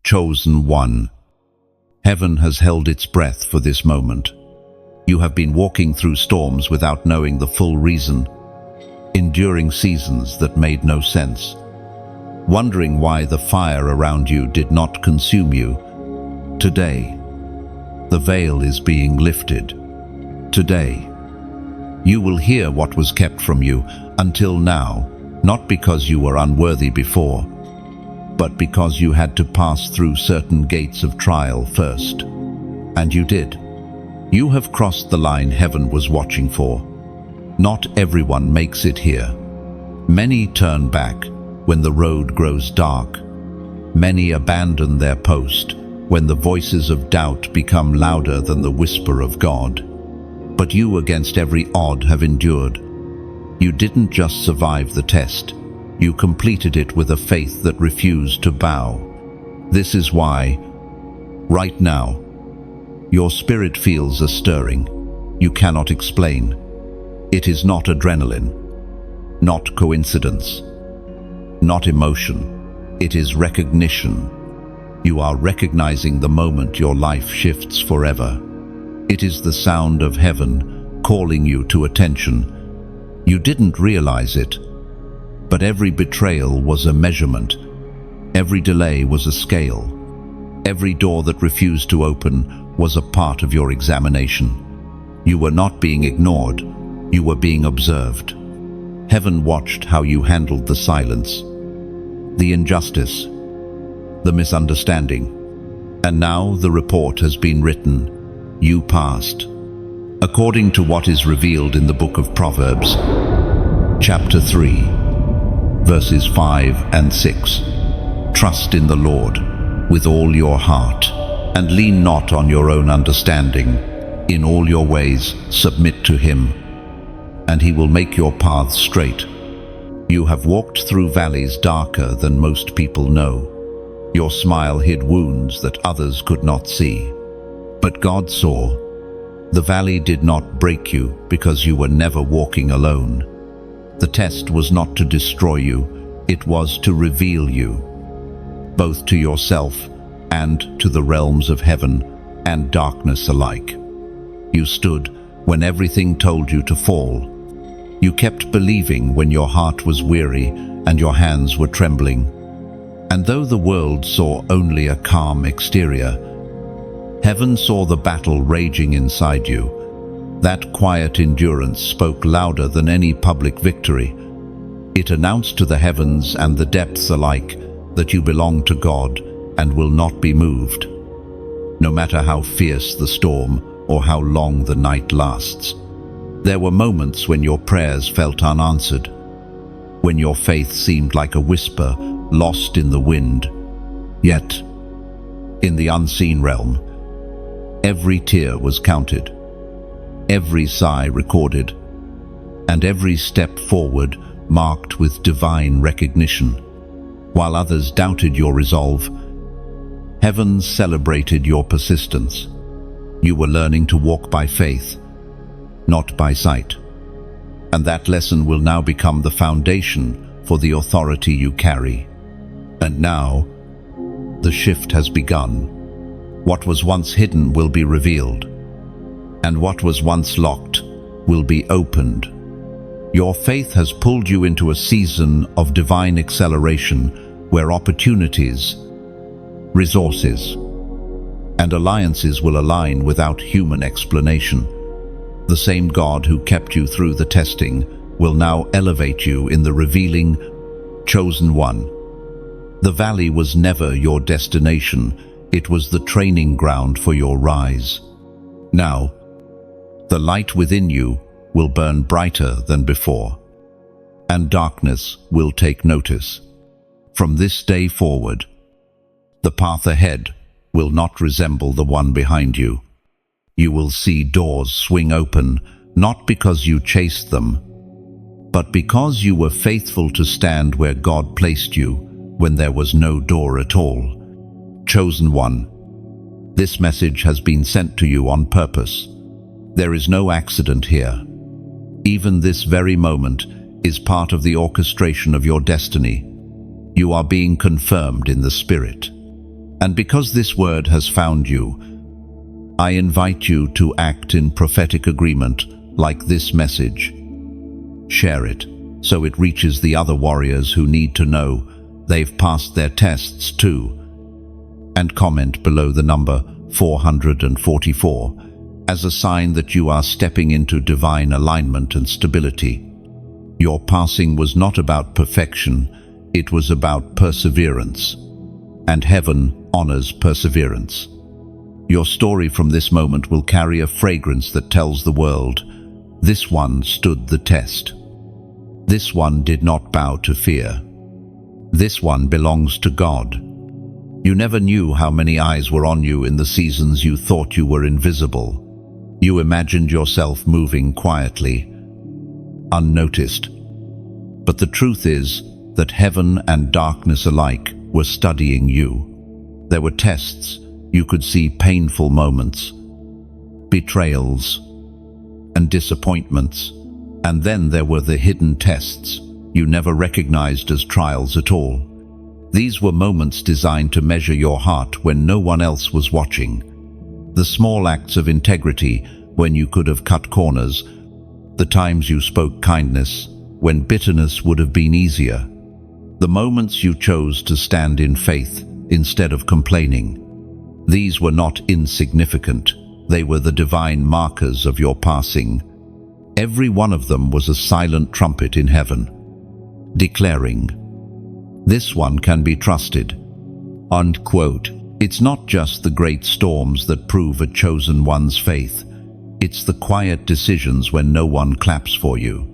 chosen one. Heaven has held its breath for this moment. You have been walking through storms without knowing the full reason, enduring seasons that made no sense, wondering why the fire around you did not consume you. Today, the veil is being lifted. Today, you will hear what was kept from you until now, not because you were unworthy before, but because you had to pass through certain gates of trial first. And you did. You have crossed the line heaven was watching for. Not everyone makes it here. Many turn back when the road grows dark. Many abandon their post when the voices of doubt become louder than the whisper of God. But you, against every odd, have endured. You didn't just survive the test. You completed it with a faith that refused to bow. This is why, right now, your spirit feels a stirring you cannot explain. It is not adrenaline, not coincidence, not emotion. It is recognition. You are recognizing the moment your life shifts forever. It is the sound of heaven calling you to attention. You didn't realize it, but every betrayal was a measurement. Every delay was a scale. Every door that refused to open was a part of your examination. You were not being ignored. You were being observed. Heaven watched how you handled the silence, the injustice, the misunderstanding. And now the report has been written. You passed. According to what is revealed in the book of Proverbs, chapter 3, verses 5 and 6. Trust in the Lord with all your heart, and lean not on your own understanding. In all your ways submit to him, and he will make your paths straight. You have walked through valleys darker than most people know. Your smile hid wounds that others could not see. But God saw. The valley did not break you because you were never walking alone. The test was not to destroy you, it was to reveal you, both to yourself and to the realms of heaven and darkness alike. You stood when everything told you to fall. You kept believing when your heart was weary and your hands were trembling. And though the world saw only a calm exterior, heaven saw the battle raging inside you. That quiet endurance spoke louder than any public victory. It announced to the heavens and the depths alike that you belong to God and will not be moved, no matter how fierce the storm or how long the night lasts. There were moments when your prayers felt unanswered, when your faith seemed like a whisper lost in the wind. Yet, in the unseen realm, every tear was counted, every sigh recorded, and every step forward marked with divine recognition. While others doubted your resolve, heaven celebrated your persistence. You were learning to walk by faith, not by sight. And that lesson will now become the foundation for the authority you carry. And now, the shift has begun. What was once hidden will be revealed, and what was once locked will be opened. Your faith has pulled you into a season of divine acceleration where opportunities, resources, and alliances will align without human explanation. The same God who kept you through the testing will now elevate you in the revealing, chosen one. The valley was never your destination. It was the training ground for your rise. Now, the light within you will burn brighter than before, and darkness will take notice. From this day forward, the path ahead will not resemble the one behind you. You will see doors swing open, not because you chased them, but because you were faithful to stand where God placed you when there was no door at all. Chosen one, this message has been sent to you on purpose. There is no accident here. Even this very moment is part of the orchestration of your destiny. You are being confirmed in the Spirit. And because this word has found you, I invite you to act in prophetic agreement like this message. Share it so it reaches the other warriors who need to know they've passed their tests too. And comment below the number 444 as a sign that you are stepping into divine alignment and stability. Your passing was not about perfection, it was about perseverance. And heaven honors perseverance. Your story from this moment will carry a fragrance that tells the world, this one stood the test. This one did not bow to fear. This one belongs to God. You never knew how many eyes were on you in the seasons you thought you were invisible. You imagined yourself moving quietly, unnoticed. But the truth is that heaven and darkness alike were studying you. There were tests. You could see painful moments, betrayals, and disappointments. And then there were the hidden tests you never recognized as trials at all. These were moments designed to measure your heart when no one else was watching. The small acts of integrity when you could have cut corners, the times you spoke kindness when bitterness would have been easier, the moments you chose to stand in faith instead of complaining. These were not insignificant. They were the divine markers of your passing. Every one of them was a silent trumpet in heaven, declaring, "This one can be trusted." Unquote. It's not just the great storms that prove a chosen one's faith. It's the quiet decisions when no one claps for you.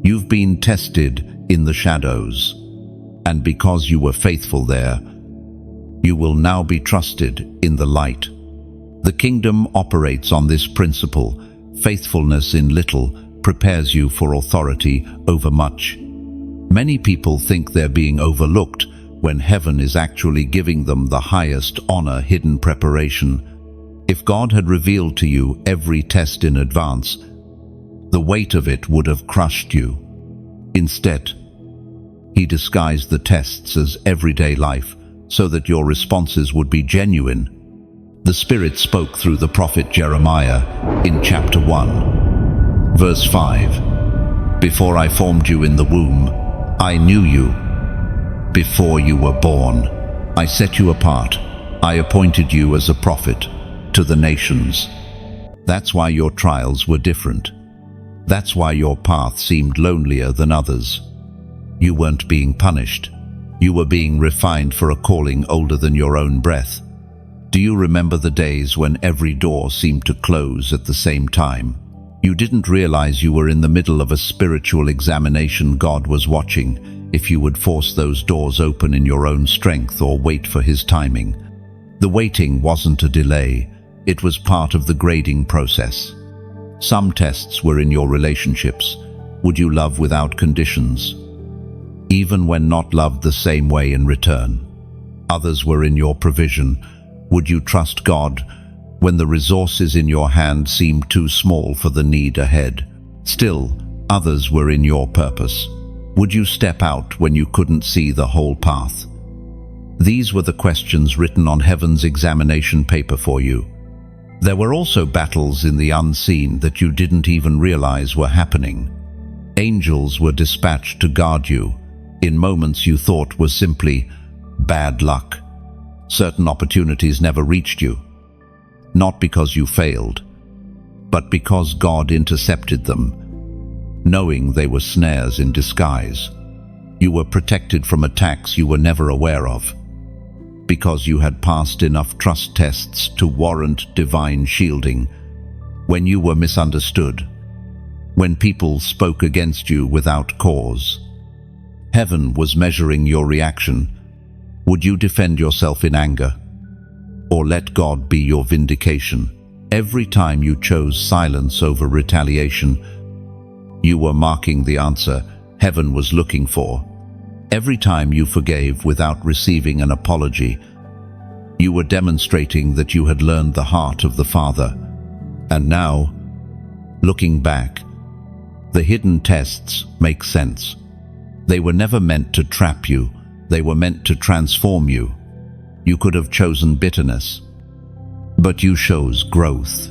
You've been tested in the shadows, and because you were faithful there, you will now be trusted in the light. The kingdom operates on this principle. Faithfulness in little prepares you for authority over much. Many people think they're being overlooked when heaven is actually giving them the highest honor, hidden preparation. If God had revealed to you every test in advance, the weight of it would have crushed you. Instead, He disguised the tests as everyday life so that your responses would be genuine. The Spirit spoke through the prophet Jeremiah in chapter 1, verse 5. "Before I formed you in the womb, I knew you. Before you were born, I set you apart. I appointed you as a prophet to the nations." That's why your trials were different. That's why your path seemed lonelier than others. You weren't being punished. You were being refined for a calling older than your own breath. Do you remember the days when every door seemed to close at the same time? You didn't realize you were in the middle of a spiritual examination. God was watching if you would force those doors open in your own strength or wait for His timing. The waiting wasn't a delay. It was part of the grading process. Some tests were in your relationships. Would you love without conditions, even when not loved the same way in return? Others were in your provision. Would you trust God when the resources in your hand seemed too small for the need ahead? Still, others were in your purpose. Would you step out when you couldn't see the whole path? These were the questions written on heaven's examination paper for you. There were also battles in the unseen that you didn't even realize were happening. Angels were dispatched to guard you in moments you thought were simply bad luck. Certain opportunities never reached you, not because you failed, but because God intercepted them, knowing they were snares in disguise. You were protected from attacks you were never aware of, because you had passed enough trust tests to warrant divine shielding. When you were misunderstood, when people spoke against you without cause, heaven was measuring your reaction. Would you defend yourself in anger, or let God be your vindication? Every time you chose silence over retaliation, you were marking the answer heaven was looking for. Every time you forgave without receiving an apology, you were demonstrating that you had learned the heart of the Father. And now, looking back, the hidden tests make sense. They were never meant to trap you. They were meant to transform you. You could have chosen bitterness, but you chose growth.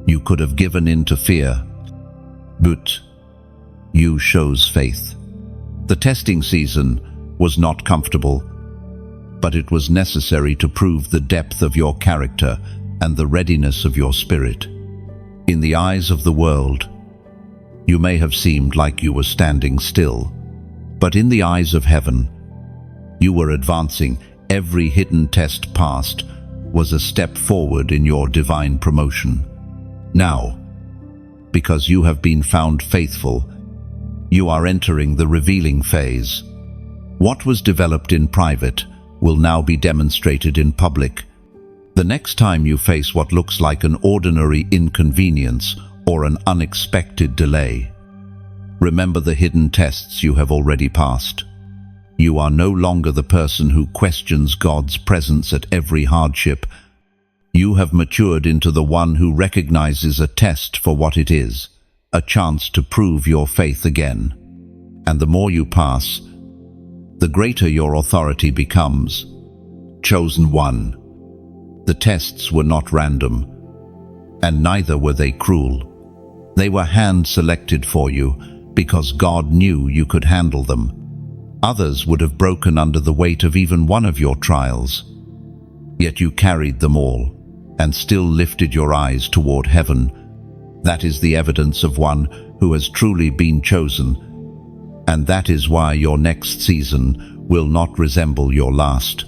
You could have given in to fear, but you chose faith. The testing season was not comfortable, but it was necessary to prove the depth of your character and the readiness of your spirit. In the eyes of the world, you may have seemed like you were standing still, but in the eyes of heaven, you were advancing. Every hidden test passed was a step forward in your divine promotion. Now, because you have been found faithful, you are entering the revealing phase. What was developed in private will now be demonstrated in public. The next time you face what looks like an ordinary inconvenience or an unexpected delay, remember the hidden tests you have already passed. You are no longer the person who questions God's presence at every hardship. You have matured into the one who recognizes a test for what it is, a chance to prove your faith again. And the more you pass, the greater your authority becomes. Chosen one. The tests were not random, and neither were they cruel. They were hand-selected for you because God knew you could handle them. Others would have broken under the weight of even one of your trials. Yet you carried them all, and still lifted your eyes toward heaven. That is the evidence of one who has truly been chosen, and that is why your next season will not resemble your last.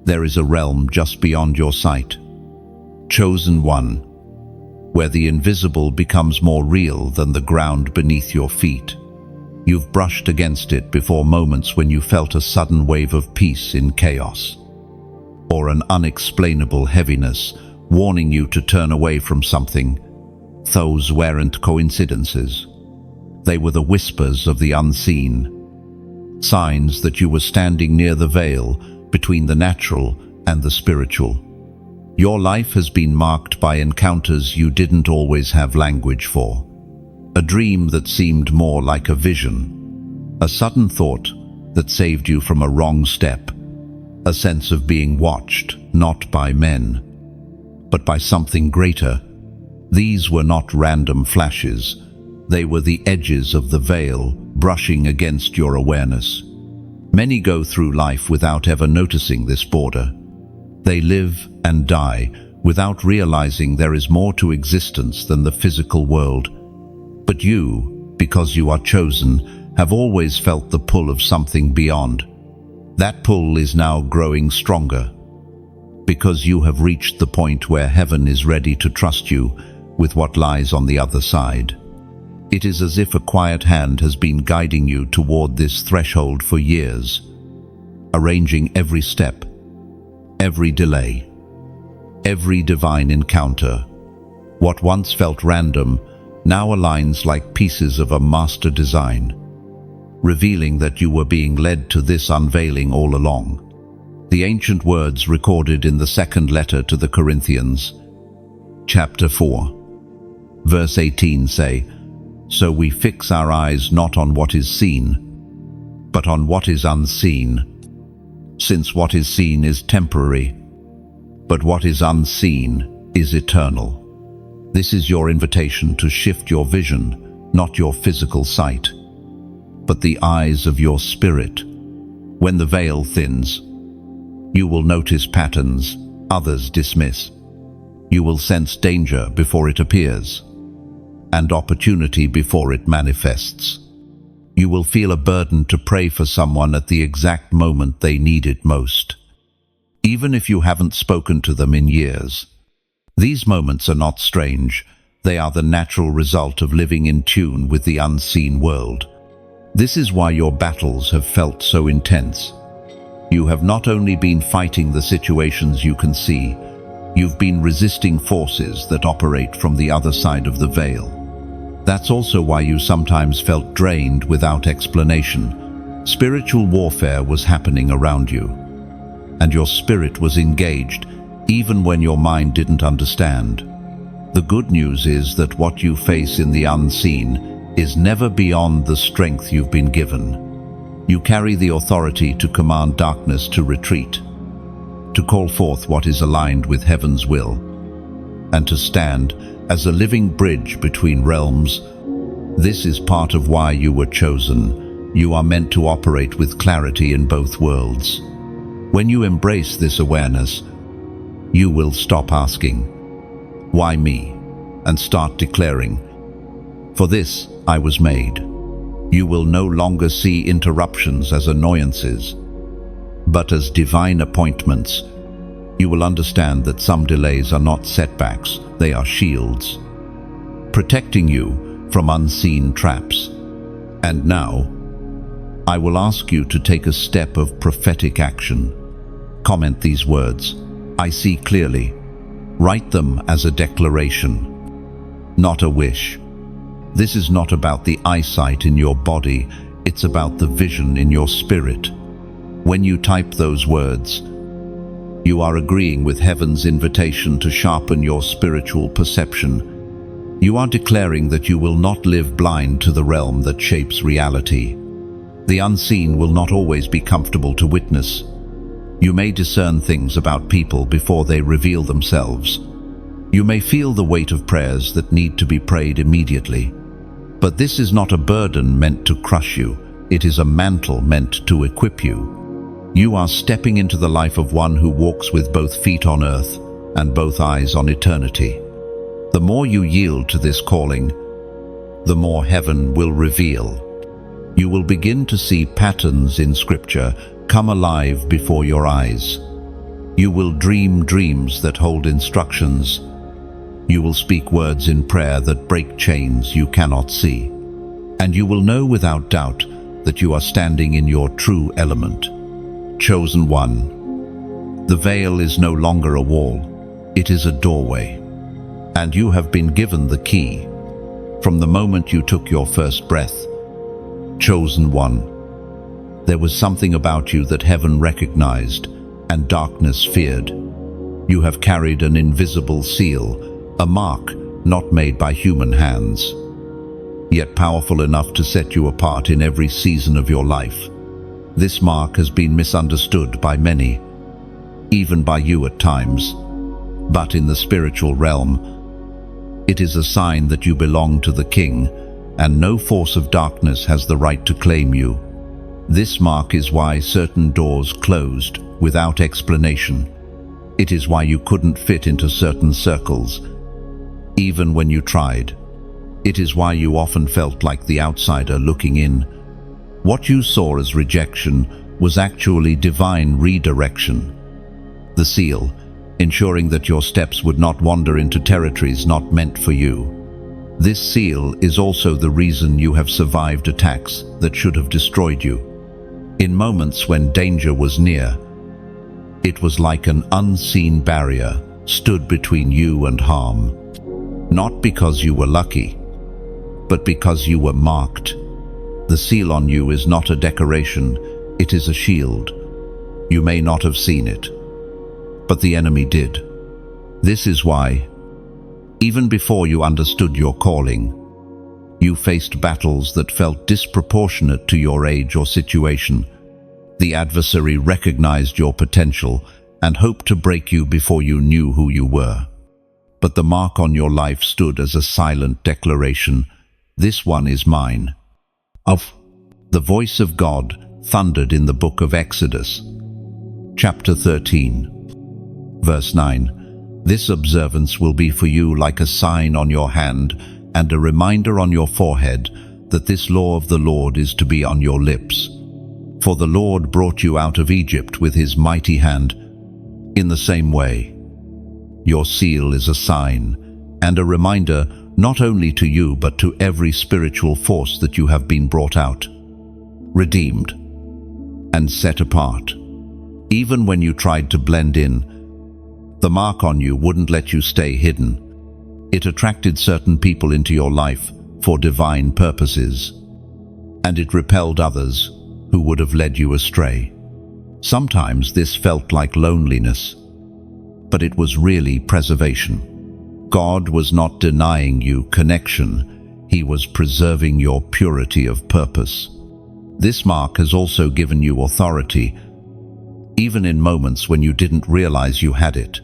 There is a realm just beyond your sight. Chosen one, where the invisible becomes more real than the ground beneath your feet. You've brushed against it before, moments when you felt a sudden wave of peace in chaos, or an unexplainable heaviness warning you to turn away from something. Those weren't coincidences. They were the whispers of the unseen, signs that you were standing near the veil between the natural and the spiritual. Your life has been marked by encounters you didn't always have language for. A dream that seemed more like a vision. A sudden thought that saved you from a wrong step. A sense of being watched, not by men, but by something greater. These were not random flashes. They were the edges of the veil brushing against your awareness. Many go through life without ever noticing this border. They live and die without realizing there is more to existence than the physical world. But you, because you are chosen, have always felt the pull of something beyond. That pull is now growing stronger, because you have reached the point where heaven is ready to trust you with what lies on the other side. It is as if a quiet hand has been guiding you toward this threshold for years, arranging every step, every delay, every divine encounter. What once felt random now aligns like pieces of a master design, revealing that you were being led to this unveiling all along. The ancient words recorded in the second letter to the Corinthians, chapter 4, verse 18 say, "So we fix our eyes not on what is seen, but on what is unseen, since what is seen is temporary, but what is unseen is eternal." This is your invitation to shift your vision, not your physical sight, but the eyes of your spirit. When the veil thins, you will notice patterns others dismiss. You will sense danger before it appears, and opportunity before it manifests. You will feel a burden to pray for someone at the exact moment they need it most, even if you haven't spoken to them in years. These moments are not strange. They are the natural result of living in tune with the unseen world. This is why your battles have felt so intense. You have not only been fighting the situations you can see, you've been resisting forces that operate from the other side of the veil. That's also why you sometimes felt drained without explanation. Spiritual warfare was happening around you, and your spirit was engaged even when your mind didn't understand. The good news is that what you face in the unseen is never beyond the strength you've been given. You carry the authority to command darkness to retreat, to call forth what is aligned with heaven's will, and to stand as a living bridge between realms. This is part of why you were chosen. You are meant to operate with clarity in both worlds. When you embrace this awareness, you will stop asking, "Why me?" and start declaring, "For this I was made." You will no longer see interruptions as annoyances, but as divine appointments. You will understand that some delays are not setbacks, they are shields, protecting you from unseen traps. And now, I will ask you to take a step of prophetic action. Comment these words: "I see clearly." Write them as a declaration, not a wish. This is not about the eyesight in your body, it's about the vision in your spirit. When you type those words, you are agreeing with heaven's invitation to sharpen your spiritual perception. You are declaring that you will not live blind to the realm that shapes reality. The unseen will not always be comfortable to witness. You may discern things about people before they reveal themselves. You may feel the weight of prayers that need to be prayed immediately. But this is not a burden meant to crush you. It is a mantle meant to equip you. You are stepping into the life of one who walks with both feet on earth and both eyes on eternity. The more you yield to this calling, the more heaven will reveal. You will begin to see patterns in Scripture come alive before your eyes. You will dream dreams that hold instructions. You will speak words in prayer that break chains you cannot see. And you will know without doubt that you are standing in your true element. Chosen one. The veil is no longer a wall, it is a doorway. And you have been given the key. From the moment you took your first breath, chosen one, there was something about you that heaven recognized and darkness feared. You have carried an invisible seal, a mark not made by human hands, yet powerful enough to set you apart in every season of your life. This mark has been misunderstood by many, even by you at times, but in the spiritual realm, it is a sign that you belong to the King, and no force of darkness has the right to claim you. This mark is why certain doors closed without explanation. It is why you couldn't fit into certain circles, even when you tried. It is why you often felt like the outsider looking in. What you saw as rejection was actually divine redirection. The seal, ensuring that your steps would not wander into territories not meant for you. This seal is also the reason you have survived attacks that should have destroyed you. In moments when danger was near, it was like an unseen barrier stood between you and harm. Not because you were lucky, but because you were marked. The seal on you is not a decoration, it is a shield. You may not have seen it, but the enemy did. This is why, even before you understood your calling, you faced battles that felt disproportionate to your age or situation. The adversary recognized your potential and hoped to break you before you knew who you were. But the mark on your life stood as a silent declaration: "This one is mine." The voice of God thundered in the book of Exodus, chapter 13, verse 9. "This observance will be for you like a sign on your hand and a reminder on your forehead that this law of the Lord is to be on your lips. For the Lord brought you out of Egypt with his mighty hand. In the same way, your seal is a sign and a reminder not only to you but to every spiritual force that you have been brought out, redeemed, and set apart. Even when you tried to blend in, the mark on you wouldn't let you stay hidden. It attracted certain people into your life for divine purposes, and it repelled others who would have led you astray. Sometimes this felt like loneliness, but it was really preservation. God was not denying you connection, he was preserving your purity of purpose. This mark has also given you authority. even in moments when you didn't realize you had it.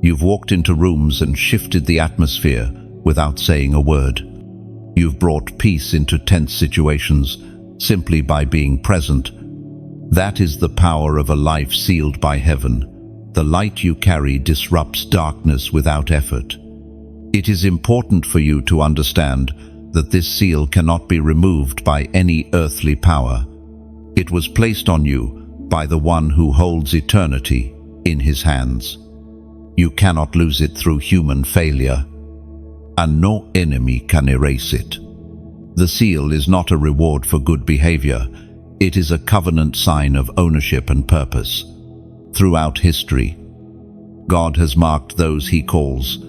You've walked into rooms and shifted the atmosphere without saying a word. You've brought peace into tense situations simply by being present. That is the power of a life sealed by heaven. The light you carry disrupts darkness without effort. It is important for you to understand that this seal cannot be removed by any earthly power. It was placed on you by the one who holds eternity in his hands. You cannot lose it through human failure, and no enemy can erase it. The seal is not a reward for good behavior. It is a covenant sign of ownership and purpose. Throughout history, God has marked those he calls.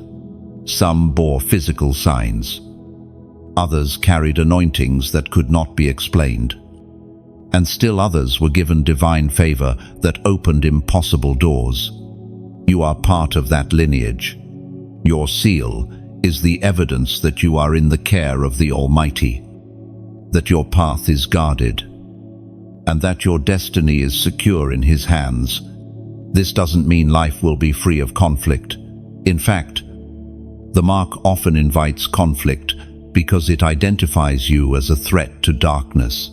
Some bore physical signs. Others carried anointings that could not be explained. And still others were given divine favor that opened impossible doors. You are part of that lineage. Your seal is the evidence that you are in the care of the Almighty, that your path is guarded, and that your destiny is secure in His hands. This doesn't mean life will be free of conflict. In fact, the mark often invites conflict because it identifies you as a threat to darkness.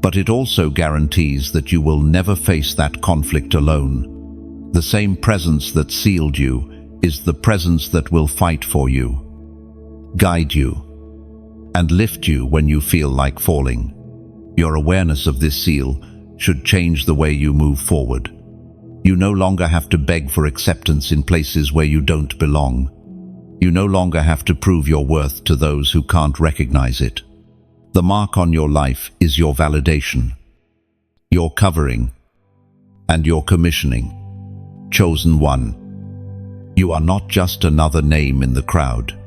But it also guarantees that you will never face that conflict alone. The same presence that sealed you is the presence that will fight for you, guide you, and lift you when you feel like falling. Your awareness of this seal should change the way you move forward. You no longer have to beg for acceptance in places where you don't belong. You no longer have to prove your worth to those who can't recognize it. The mark on your life is your validation, your covering, and your commissioning. Chosen one. You are not just another name in the crowd.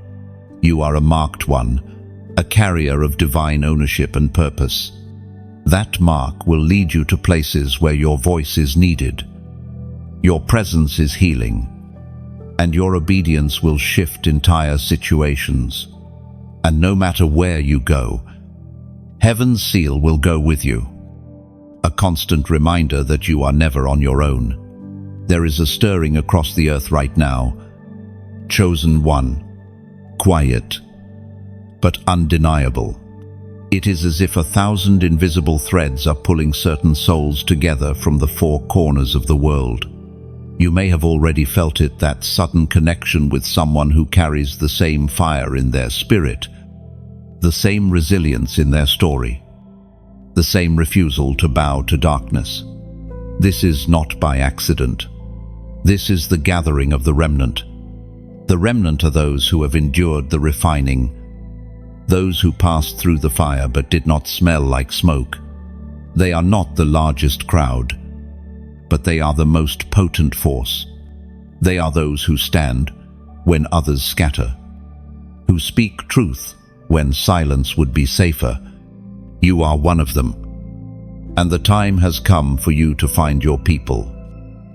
You are a marked one, a carrier of divine ownership and purpose. That mark will lead you to places where your voice is needed, your presence is healing, and your obedience will shift entire situations. And no matter where you go, Heaven's seal will go with you. A constant reminder that you are never on your own. There is a stirring across the earth right now. Chosen one. Quiet, but undeniable. It is as if 1,000 invisible threads are pulling certain souls together from the four corners of the world. You may have already felt it, that sudden connection with someone who carries the same fire in their spirit, the same resilience in their story, the same refusal to bow to darkness. This is not by accident. This is the gathering of the remnant. The remnant are those who have endured the refining, those who passed through the fire but did not smell like smoke. They are not the largest crowd, but they are the most potent force. They are those who stand when others scatter, who speak truth when silence would be safer. You are one of them. And the time has come for you to find your people.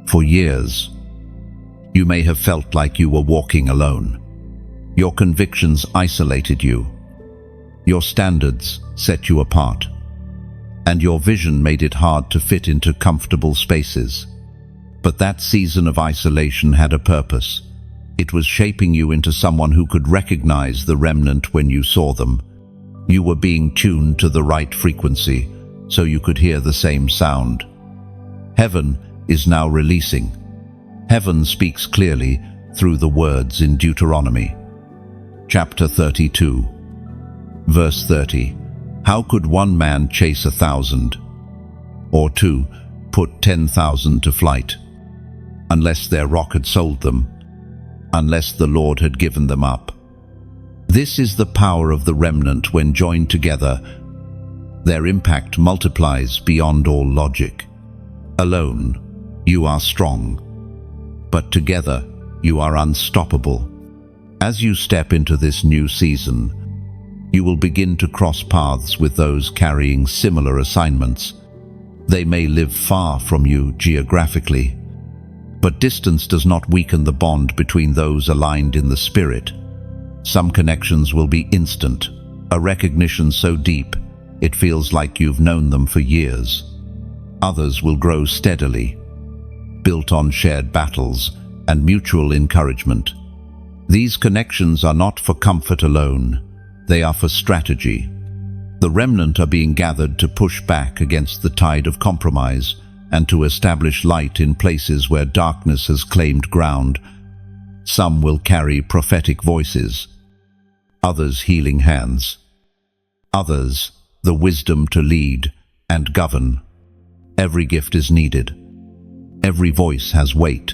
For years, you may have felt like you were walking alone. Your convictions isolated you. Your standards set you apart. And your vision made it hard to fit into comfortable spaces. But that season of isolation had a purpose. It was shaping you into someone who could recognize the remnant when you saw them. You were being tuned to the right frequency, so you could hear the same sound. Heaven is now releasing. Heaven speaks clearly through the words in Deuteronomy. Chapter 32, verse 30. How could one man chase 1,000, or two put 10,000 to flight, unless their rock had sold them, unless the Lord had given them up? This is the power of the remnant when joined together. Their impact multiplies beyond all logic. Alone, you are strong, but together, you are unstoppable. As you step into this new season, you will begin to cross paths with those carrying similar assignments. They may live far from you geographically, but distance does not weaken the bond between those aligned in the spirit. Some connections will be instant, a recognition so deep it feels like you've known them for years. Others will grow steadily, built on shared battles and mutual encouragement. These connections are not for comfort alone, they are for strategy. The remnant are being gathered to push back against the tide of compromise and to establish light in places where darkness has claimed ground. Some will carry prophetic voices, others healing hands, others the wisdom to lead and govern. Every gift is needed. Every voice has weight.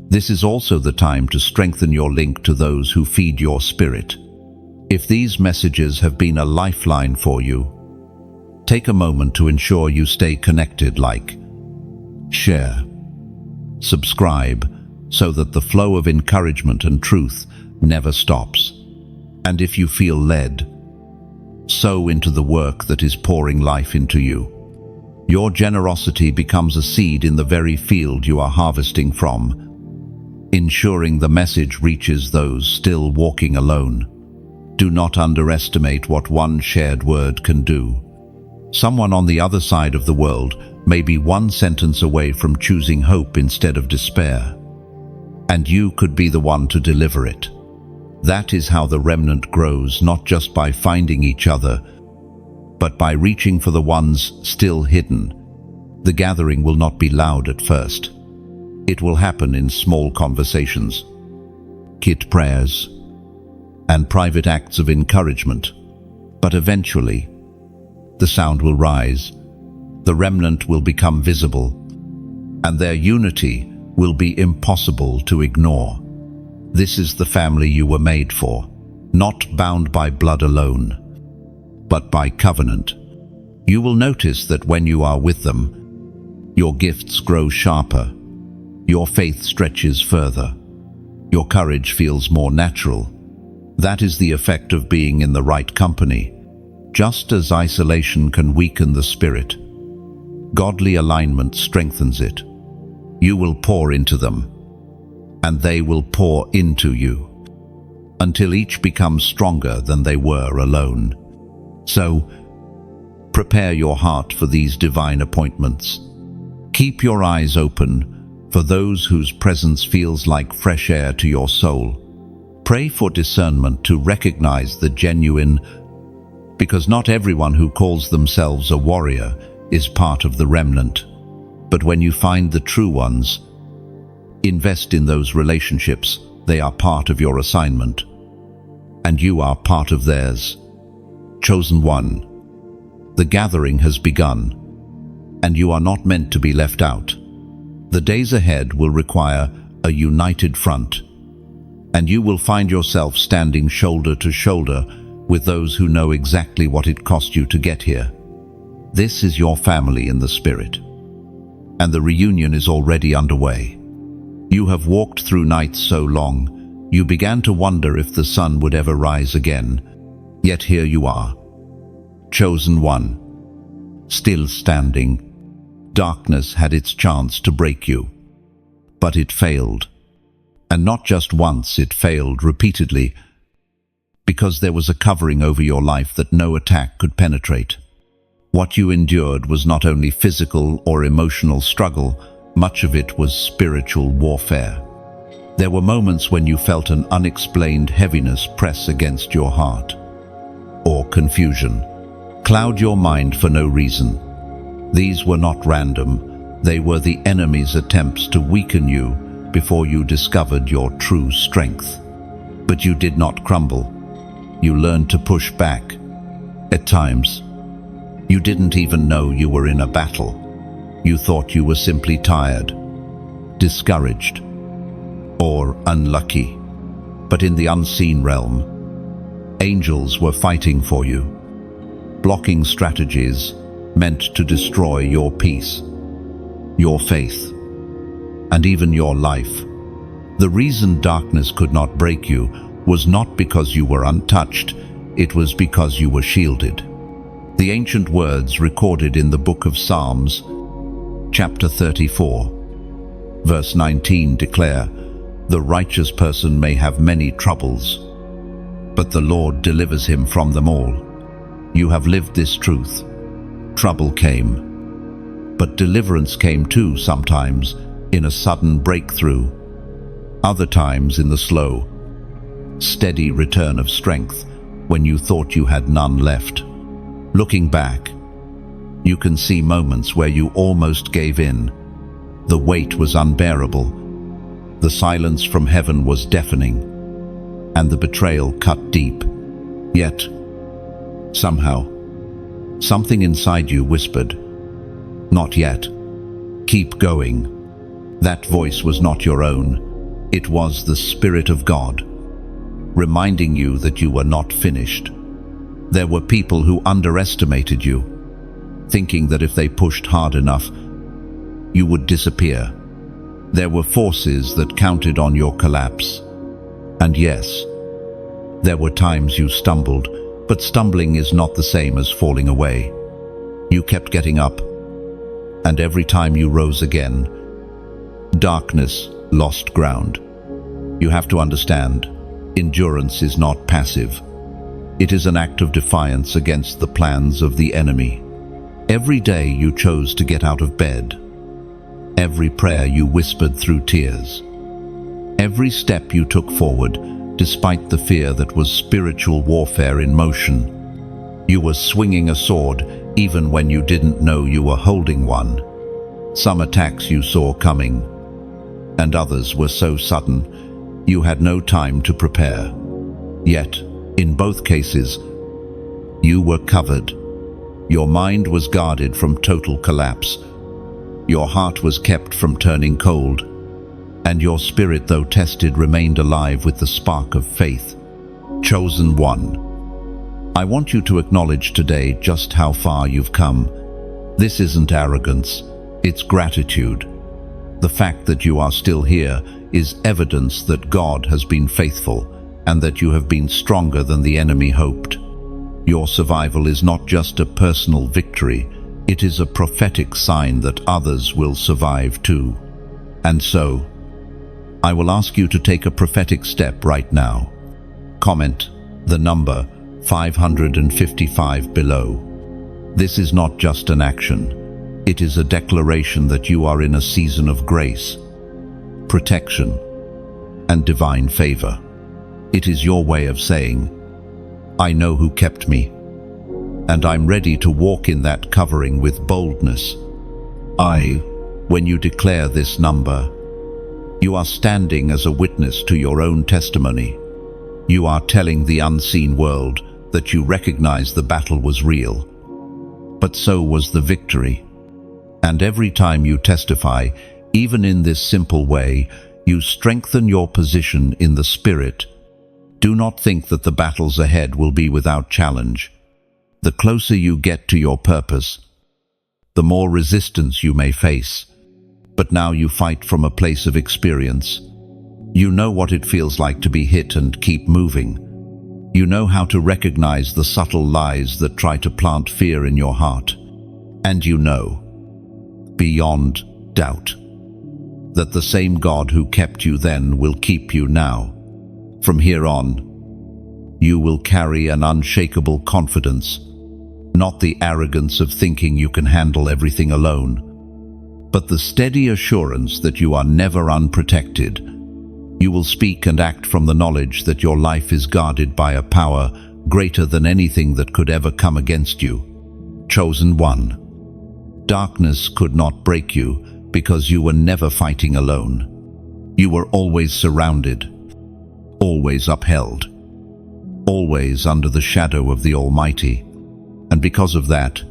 This is also the time to strengthen your link to those who feed your spirit. If these messages have been a lifeline for you, take a moment to ensure you stay connected. Like, share, subscribe, so that the flow of encouragement and truth never stops. And if you feel led, sow into the work that is pouring life into you. Your generosity becomes a seed in the very field you are harvesting from, ensuring the message reaches those still walking alone. Do not underestimate what one shared word can do. Someone on the other side of the world may be one sentence away from choosing hope instead of despair, and you could be the one to deliver it. That is how the remnant grows, not just by finding each other, but by reaching for the ones still hidden. The gathering will not be loud at first. It will happen in small conversations, kit prayers, and private acts of encouragement. But eventually, the sound will rise, the remnant will become visible, and their unity will be impossible to ignore. This is the family you were made for, not bound by blood alone, but by covenant. You will notice that when you are with them, your gifts grow sharper, your faith stretches further, your courage feels more natural. That is the effect of being in the right company. Just as isolation can weaken the spirit, godly alignment strengthens it. You will pour into them, and they will pour into you, until each becomes stronger than they were alone. So, prepare your heart for these divine appointments. Keep your eyes open for those whose presence feels like fresh air to your soul. Pray for discernment to recognize the genuine, because not everyone who calls themselves a warrior is part of the remnant. But when you find the true ones, invest in those relationships. They are part of your assignment, and you are part of theirs. Chosen one, the gathering has begun, and you are not meant to be left out. The days ahead will require a united front, and you will find yourself standing shoulder to shoulder with those who know exactly what it cost you to get here. This is your family in the spirit, and the reunion is already underway. You have walked through nights so long, you began to wonder if the sun would ever rise again. Yet here you are, chosen one, still standing. Darkness had its chance to break you, but it failed. And not just once, it failed repeatedly, because there was a covering over your life that no attack could penetrate. What you endured was not only physical or emotional struggle, much of it was spiritual warfare. There were moments when you felt an unexplained heaviness press against your heart, or confusion cloud your mind for no reason. These were not random, they were the enemy's attempts to weaken you before you discovered your true strength. But you did not crumble. You learned to push back. At times, you didn't even know you were in a battle. You thought you were simply tired, discouraged, or unlucky. But in the unseen realm, angels were fighting for you, blocking strategies meant to destroy your peace, your faith, and even your life. The reason darkness could not break you was not because you were untouched, it was because you were shielded. The ancient words recorded in the book of Psalms, chapter 34, verse 19 declare, "The righteous person may have many troubles, but the Lord delivers him from them all." You have lived this truth. Trouble came, but deliverance came too sometimes in a sudden breakthrough, other times in the slow, steady return of strength when you thought you had none left. Looking back, you can see moments where you almost gave in. The weight was unbearable. The silence from heaven was deafening, and the betrayal cut deep. Yet, somehow, something inside you whispered, "Not yet. Keep going." That voice was not your own. It was the Spirit of God, reminding you that you were not finished. There were people who underestimated you, thinking that if they pushed hard enough, you would disappear. There were forces that counted on your collapse. And yes, there were times you stumbled, but stumbling is not the same as falling away. You kept getting up, and every time you rose again, darkness lost ground. You have to understand, endurance is not passive. It is an act of defiance against the plans of the enemy. Every day you chose to get out of bed. Every prayer you whispered through tears. Every step you took forward, despite the fear that was spiritual warfare in motion. You were swinging a sword even when you didn't know you were holding one. Some attacks you saw coming, and others were so sudden you had no time to prepare. Yet, in both cases, you were covered. Your mind was guarded from total collapse. Your heart was kept from turning cold, and your spirit, though tested, remained alive with the spark of faith. Chosen one. I want you to acknowledge today just how far you've come. This isn't arrogance, it's gratitude. The fact that you are still here is evidence that God has been faithful and that you have been stronger than the enemy hoped. Your survival is not just a personal victory, it is a prophetic sign that others will survive too. And so, I will ask you to take a prophetic step right now. Comment the number 555 below. This is not just an action. It is a declaration that you are in a season of grace, protection, and divine favor. It is your way of saying, "I know who kept me, and I'm ready to walk in that covering with boldness." When you declare this number, you are standing as a witness to your own testimony. You are telling the unseen world that you recognize the battle was real, but so was the victory. And every time you testify, even in this simple way, you strengthen your position in the Spirit. Do not think that the battles ahead will be without challenge. The closer you get to your purpose, the more resistance you may face. But now you fight from a place of experience. You know what it feels like to be hit and keep moving. You know how to recognize the subtle lies that try to plant fear in your heart. And you know, beyond doubt, that the same God who kept you then will keep you now. From here on, you will carry an unshakable confidence, not the arrogance of thinking you can handle everything alone, but the steady assurance that you are never unprotected. You will speak and act from the knowledge that your life is guarded by a power greater than anything that could ever come against you. Chosen one. Darkness could not break you because you were never fighting alone. You were always surrounded, always upheld, always under the shadow of the Almighty. And because of that,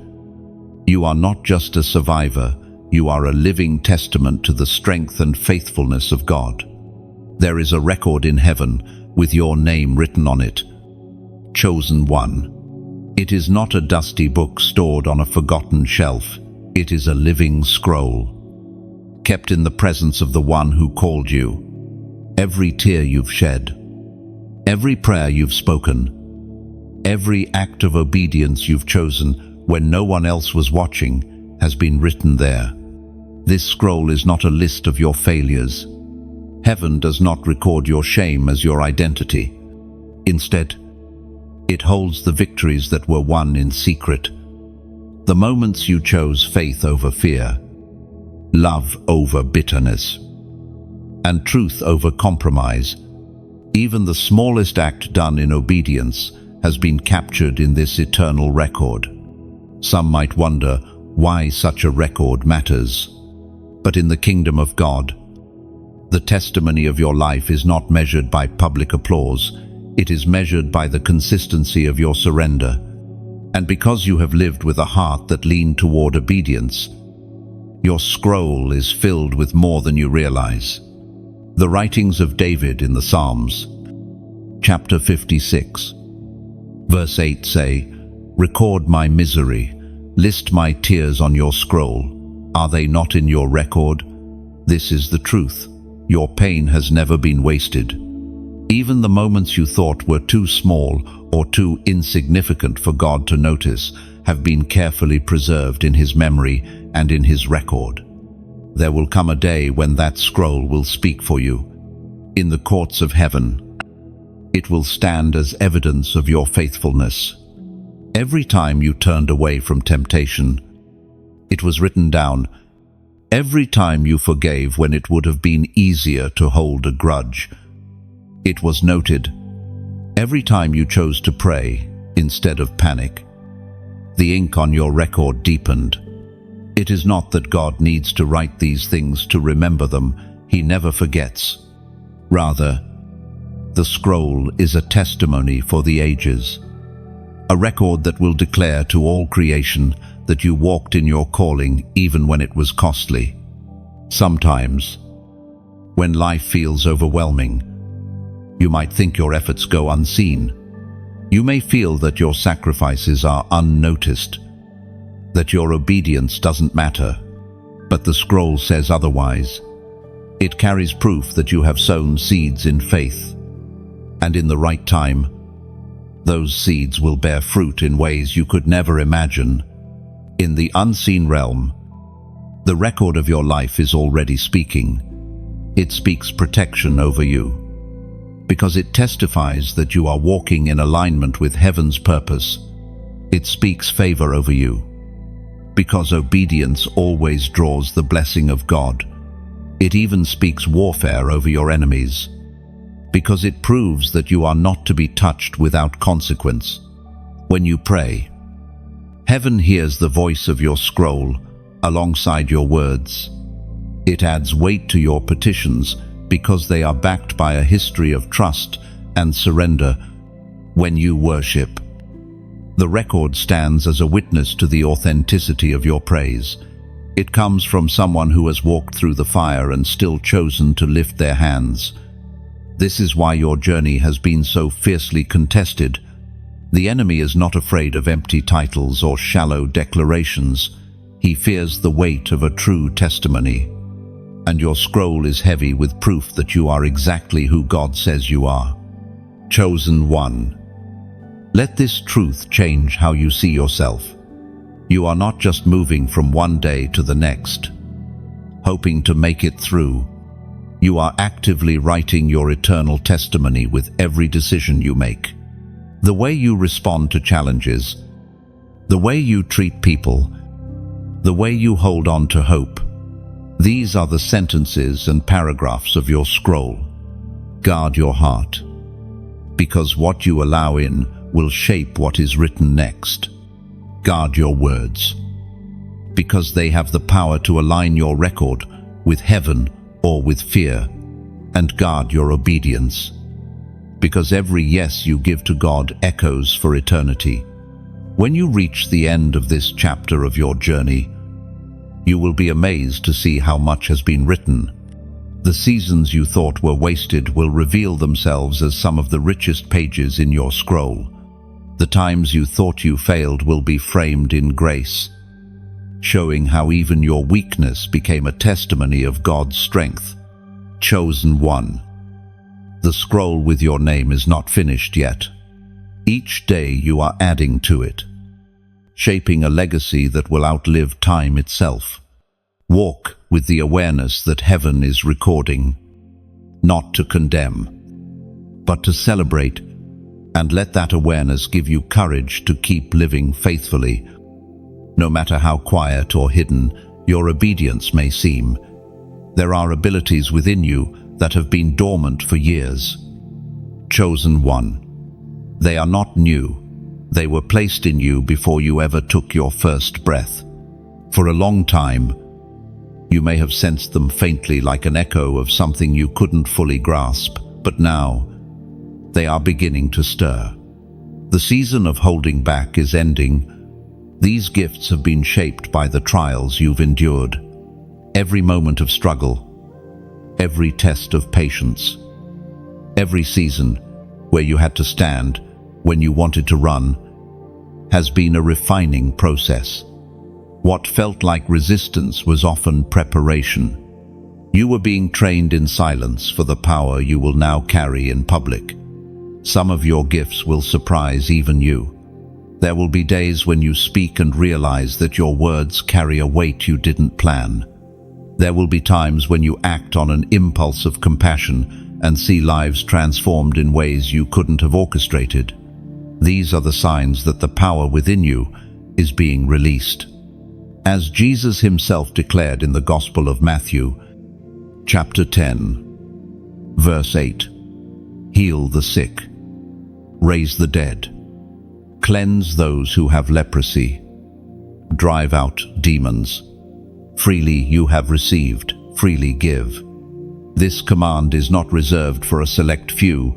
you are not just a survivor, you are a living testament to the strength and faithfulness of God. There is a record in heaven with your name written on it. Chosen one. It is not a dusty book stored on a forgotten shelf. It is a living scroll, kept in the presence of the one who called you. Every tear you've shed, every prayer you've spoken, every act of obedience you've chosen when no one else was watching has been written there. This scroll is not a list of your failures. Heaven does not record your shame as your identity. Instead, it holds the victories that were won in secret. The moments you chose faith over fear, love over bitterness, and truth over compromise. Even the smallest act done in obedience has been captured in this eternal record. Some might wonder why such a record matters. But in the kingdom of God, the testimony of your life is not measured by public applause. It is measured by the consistency of your surrender. And because you have lived with a heart that leaned toward obedience, your scroll is filled with more than you realize. The writings of David in the Psalms, chapter 56, verse 8 say, "Record my misery, list my tears on your scroll. Are they not in your record? This is the truth. Your pain has never been wasted. Even the moments you thought were too small or too insignificant for God to notice have been carefully preserved in His memory and in His record. There will come a day when that scroll will speak for you. In the courts of heaven, it will stand as evidence of your faithfulness. Every time you turned away from temptation, it was written down. Every time you forgave when it would have been easier to hold a grudge, it was noted. Every time you chose to pray instead of panic, the ink on your record deepened. It is not that God needs to write these things to remember them. He never forgets. Rather, the scroll is a testimony for the ages, a record that will declare to all creation that you walked in your calling even when it was costly. Sometimes, when life feels overwhelming, you might think your efforts go unseen. You may feel that your sacrifices are unnoticed, that your obedience doesn't matter. But the scroll says otherwise. It carries proof that you have sown seeds in faith, and in the right time, those seeds will bear fruit in ways you could never imagine. In the unseen realm, the record of your life is already speaking. It speaks protection over you, because it testifies that you are walking in alignment with heaven's purpose. It speaks favor over you, because obedience always draws the blessing of God. It even speaks warfare over your enemies, because it proves that you are not to be touched without consequence. When you pray, heaven hears the voice of your scroll alongside your words. It adds weight to your petitions because they are backed by a history of trust and surrender. When you worship, the record stands as a witness to the authenticity of your praise. It comes from someone who has walked through the fire and still chosen to lift their hands. This is why your journey has been so fiercely contested. The enemy is not afraid of empty titles or shallow declarations. He fears the weight of a true testimony. And your scroll is heavy with proof that you are exactly who God says you are. Chosen one. Let this truth change how you see yourself. You are not just moving from one day to the next, hoping to make it through. You are actively writing your eternal testimony with every decision you make. The way you respond to challenges, the way you treat people, the way you hold on to hope. These are the sentences and paragraphs of your scroll. Guard your heart, because what you allow in will shape what is written next. Guard your words, because they have the power to align your record with heaven or with fear. And guard your obedience, because every yes you give to God echoes for eternity. When you reach the end of this chapter of your journey, you will be amazed to see how much has been written. The seasons you thought were wasted will reveal themselves as some of the richest pages in your scroll. The times you thought you failed will be framed in grace, showing how even your weakness became a testimony of God's strength. Chosen one. The scroll with your name is not finished yet. Each day you are adding to it, shaping a legacy that will outlive time itself. Walk with the awareness that heaven is recording, not to condemn, but to celebrate, and let that awareness give you courage to keep living faithfully. No matter how quiet or hidden your obedience may seem, there are abilities within you that have been dormant for years. Chosen one. They are not new. They were placed in you before you ever took your first breath. For a long time, you may have sensed them faintly like an echo of something you couldn't fully grasp, but now they are beginning to stir. The season of holding back is ending. These gifts have been shaped by the trials you've endured. Every moment of struggle, every test of patience, every season where you had to stand when you wanted to run, has been a refining process. What felt like resistance was often preparation. You were being trained in silence for the power you will now carry in public. Some of your gifts will surprise even you. There will be days when you speak and realize that your words carry a weight you didn't plan. There will be times when you act on an impulse of compassion and see lives transformed in ways you couldn't have orchestrated. These are the signs that the power within you is being released. As Jesus himself declared in the Gospel of Matthew, chapter 10, verse 8, "Heal the sick, raise the dead, cleanse those who have leprosy, drive out demons. Freely you have received, freely give." This command is not reserved for a select few.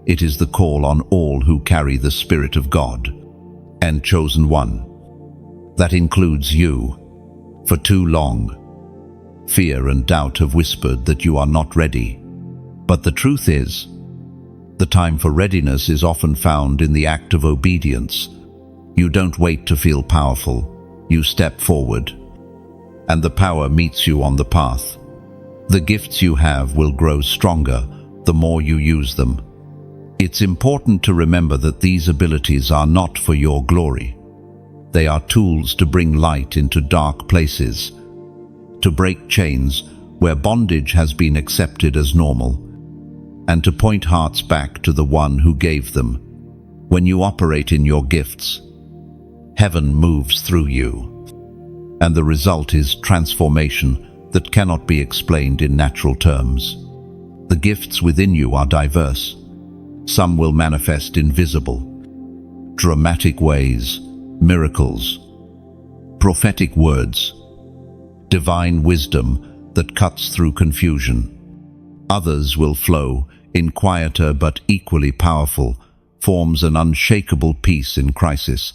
It is the call on all who carry the Spirit of God. And chosen one. That includes you. For too long, fear and doubt have whispered that you are not ready. But the truth is, the time for readiness is often found in the act of obedience. You don't wait to feel powerful. You step forward, and the power meets you on the path. The gifts you have will grow stronger the more you use them. It's important to remember that these abilities are not for your glory. They are tools to bring light into dark places, to break chains where bondage has been accepted as normal, and to point hearts back to the one who gave them. When you operate in your gifts, heaven moves through you, and the result is transformation that cannot be explained in natural terms. The gifts within you are diverse. Some will manifest in visible, dramatic ways, miracles, prophetic words, divine wisdom that cuts through confusion. Others will flow in quieter but equally powerful forms, an unshakable peace in crisis,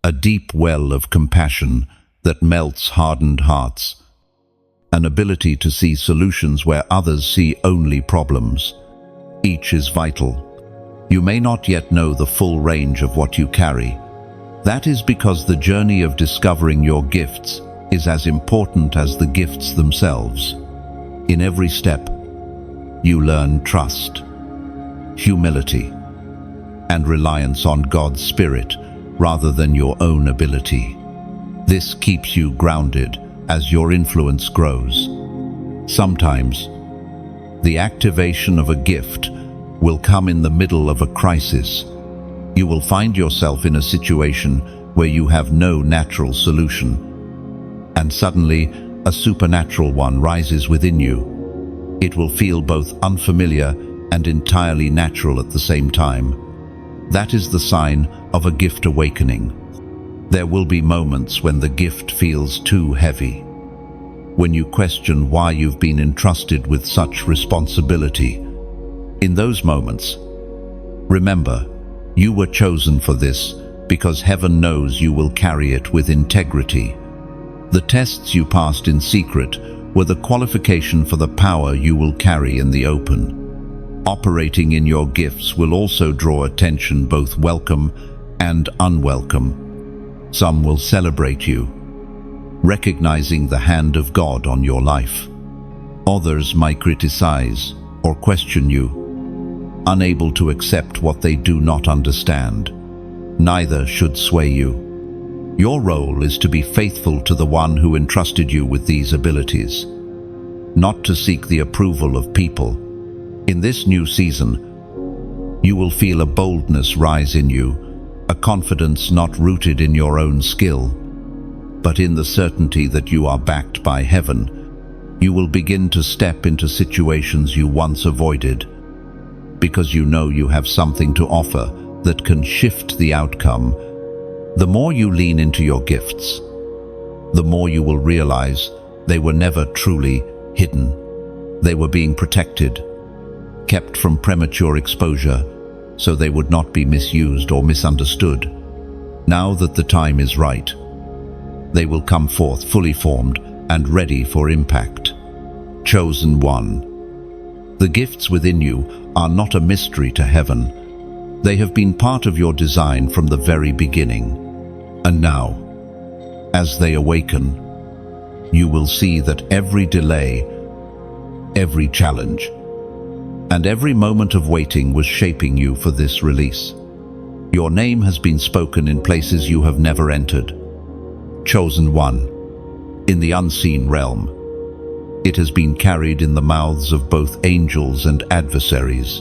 a deep well of compassion that melts hardened hearts, an ability to see solutions where others see only problems. Each is vital. You may not yet know the full range of what you carry. That is because the journey of discovering your gifts is as important as the gifts themselves. In every step, you learn trust, humility, and reliance on God's Spirit rather than your own ability. This keeps you grounded as your influence grows. Sometimes, the activation of a gift will come in the middle of a crisis. You will find yourself in a situation where you have no natural solution, and suddenly a supernatural one rises within you. It will feel both unfamiliar and entirely natural at the same time. That is the sign of a gift awakening. There will be moments when the gift feels too heavy, when you question why you've been entrusted with such responsibility. In those moments, remember, you were chosen for this because heaven knows you will carry it with integrity. The tests you passed in secret were the qualification for the power you will carry in the open. Operating in your gifts will also draw attention, both welcome and unwelcome. Some will celebrate you, recognizing the hand of God on your life. Others might criticize or question you, unable to accept what they do not understand. Neither should sway you. Your role is to be faithful to the one who entrusted you with these abilities, not to seek the approval of people. In this new season, you will feel a boldness rise in you, a confidence not rooted in your own skill, but in the certainty that you are backed by heaven. You will begin to step into situations you once avoided, because you know you have something to offer that can shift the outcome. The more you lean into your gifts, the more you will realize they were never truly hidden. They were being protected, kept from premature exposure, so they would not be misused or misunderstood. Now that the time is right, they will come forth fully formed and ready for impact. Chosen one. The gifts within you are not a mystery to heaven. They have been part of your design from the very beginning. And now, as they awaken, you will see that every delay, every challenge, and every moment of waiting was shaping you for this release. Your name has been spoken in places you have never entered. Chosen one. In the unseen realm, it has been carried in the mouths of both angels and adversaries.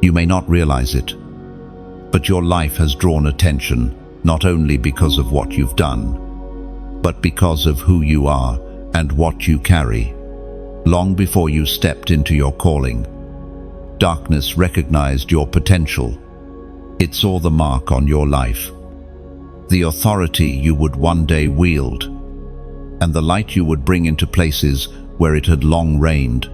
You may not realize it, but your life has drawn attention, not only because of what you've done, but because of who you are and what you carry. Long before you stepped into your calling, darkness recognized your potential. It saw the mark on your life, the authority you would one day wield, and the light you would bring into places where it had long reigned.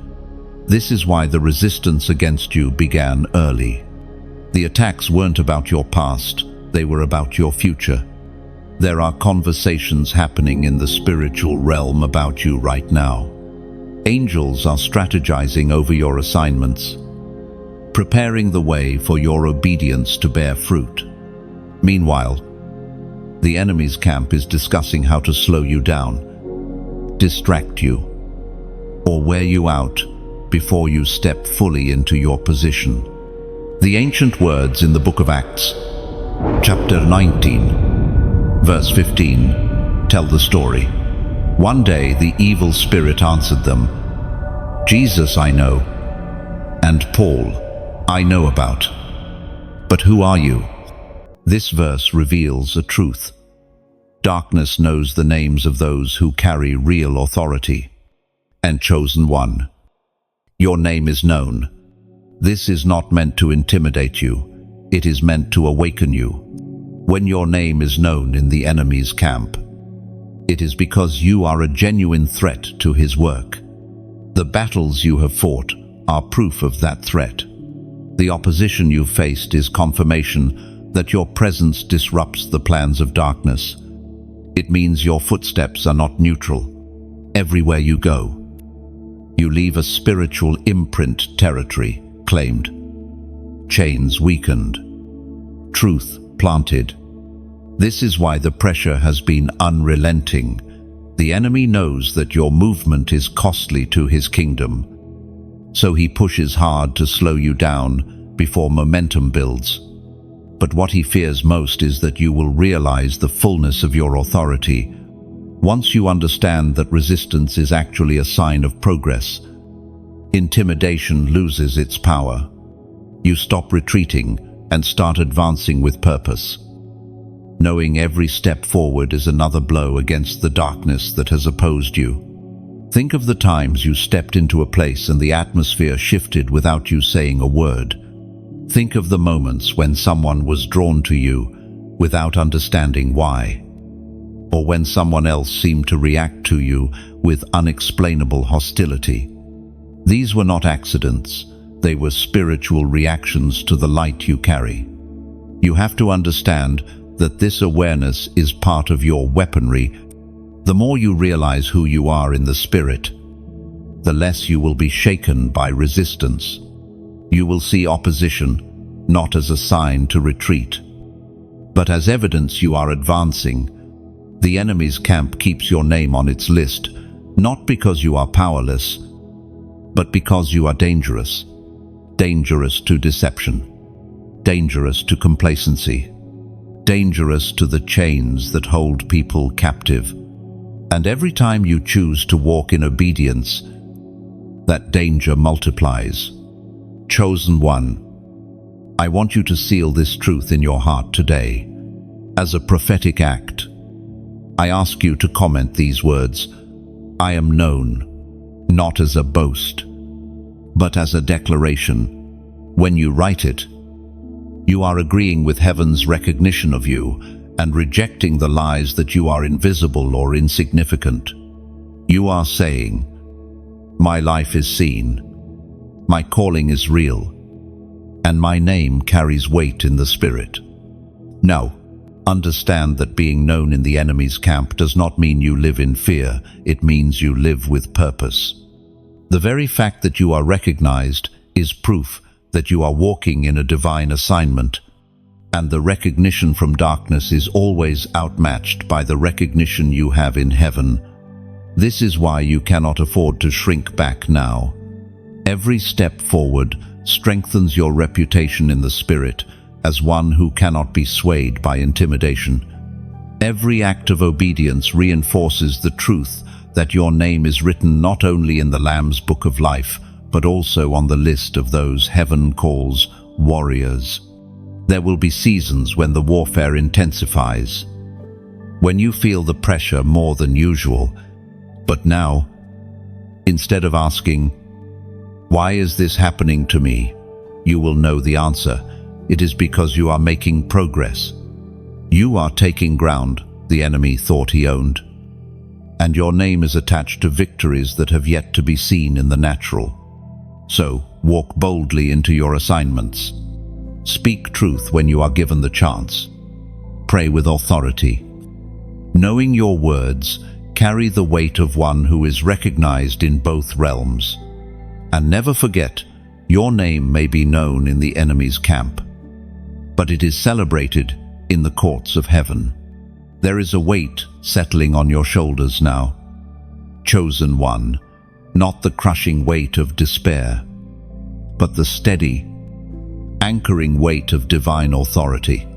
This is why the resistance against you began early. The attacks weren't about your past, they were about your future. There are conversations happening in the spiritual realm about you right now. Angels are strategizing over your assignments, preparing the way for your obedience to bear fruit. Meanwhile, the enemy's camp is discussing how to slow you down, distract you, or wear you out before you step fully into your position. The ancient words in the book of Acts, chapter 19, verse 15, tell the story. One day the evil spirit answered them, "Jesus I know, and Paul I know about, but who are you?" This verse reveals a truth. Darkness knows the names of those who carry real authority. And chosen one, your name is known. This is not meant to intimidate you. It is meant to awaken you. When your name is known in the enemy's camp, it is because you are a genuine threat to his work. The battles you have fought are proof of that threat. The opposition you've faced is confirmation that your presence disrupts the plans of darkness. It means your footsteps are not neutral. Everywhere you go, you leave a spiritual imprint. Territory claimed, chains weakened, truth planted. This is why the pressure has been unrelenting. The enemy knows that your movement is costly to his kingdom, so he pushes hard to slow you down before momentum builds. But what he fears most is that you will realize the fullness of your authority. Once you understand that resistance is actually a sign of progress, intimidation loses its power. You stop retreating and start advancing with purpose. Knowing every step forward is another blow against the darkness that has opposed you. Think of the times you stepped into a place and the atmosphere shifted without you saying a word. Think of the moments when someone was drawn to you without understanding why, or when someone else seemed to react to you with unexplainable hostility. These were not accidents, they were spiritual reactions to the light you carry. You have to understand that this awareness is part of your weaponry. The more you realize who you are in the spirit, the less you will be shaken by resistance. You will see opposition not as a sign to retreat, but as evidence you are advancing. The enemy's camp keeps your name on its list, not because you are powerless, but because you are dangerous. Dangerous to deception, dangerous to complacency, dangerous to the chains that hold people captive. And every time you choose to walk in obedience, that danger multiplies. Chosen one, I want you to seal this truth in your heart today. As a prophetic act, I ask you to comment these words: I am known. not as a boast, but as a declaration. When you write it, you are agreeing with heaven's recognition of you and rejecting the lies that you are invisible or insignificant. You are saying, "My life is seen, my calling is real, and my name carries weight in the Spirit." Now, understand that being known in the enemy's camp does not mean you live in fear, it means you live with purpose. The very fact that you are recognized is proof that you are walking in a divine assignment, and the recognition from darkness is always outmatched by the recognition you have in heaven. This is why you cannot afford to shrink back now. Every step forward strengthens your reputation in the Spirit as one who cannot be swayed by intimidation. Every act of obedience reinforces the truth that your name is written not only in the Lamb's Book of Life, but also on the list of those heaven calls warriors. There will be seasons when the warfare intensifies, when you feel the pressure more than usual. But now, instead of asking, "Why is this happening to me?" you will know the answer. It is because you are making progress. You are taking ground the enemy thought he owned, and your name is attached to victories that have yet to be seen in the natural. So, walk boldly into your assignments. Speak truth when you are given the chance. Pray with authority. Knowing your words carry the weight of one who is recognized in both realms. And never forget, your name may be known in the enemy's camp, but it is celebrated in the courts of heaven. There is a weight settling on your shoulders now. Chosen one, not the crushing weight of despair, but the steady, anchoring weight of divine authority.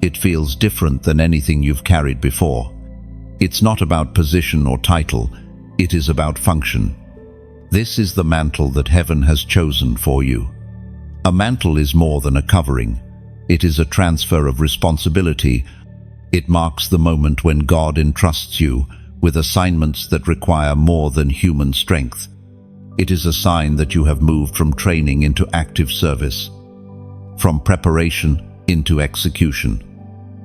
It feels different than anything you've carried before. It's not about position or title, it is about function. This is the mantle that heaven has chosen for you. A mantle is more than a covering. It is a transfer of responsibility. It marks the moment when God entrusts you with assignments that require more than human strength. It is a sign that you have moved from training into active service, from preparation into execution.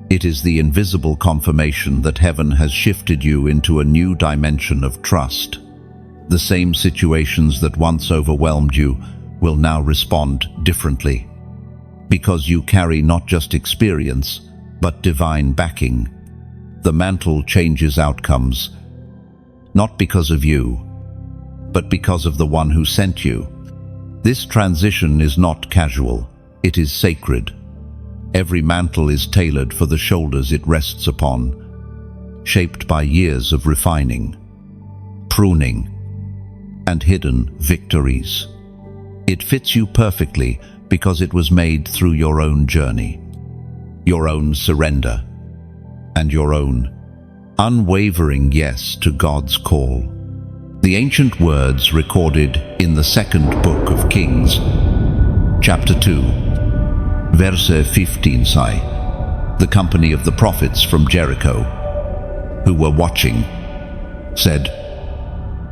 It is the invisible confirmation that heaven has shifted you into a new dimension of trust. The same situations that once overwhelmed you will now respond differently, because you carry not just experience, but divine backing. The mantle changes outcomes, not because of you, but because of the one who sent you. This transition is not casual, it is sacred. Every mantle is tailored for the shoulders it rests upon, shaped by years of refining, pruning, and hidden victories. It fits you perfectly because it was made through your own journey, your own surrender, and your own unwavering yes to God's call. The ancient words recorded in the second book of Kings, chapter 2, verse 15 say, "The company of the prophets from Jericho, who were watching, said,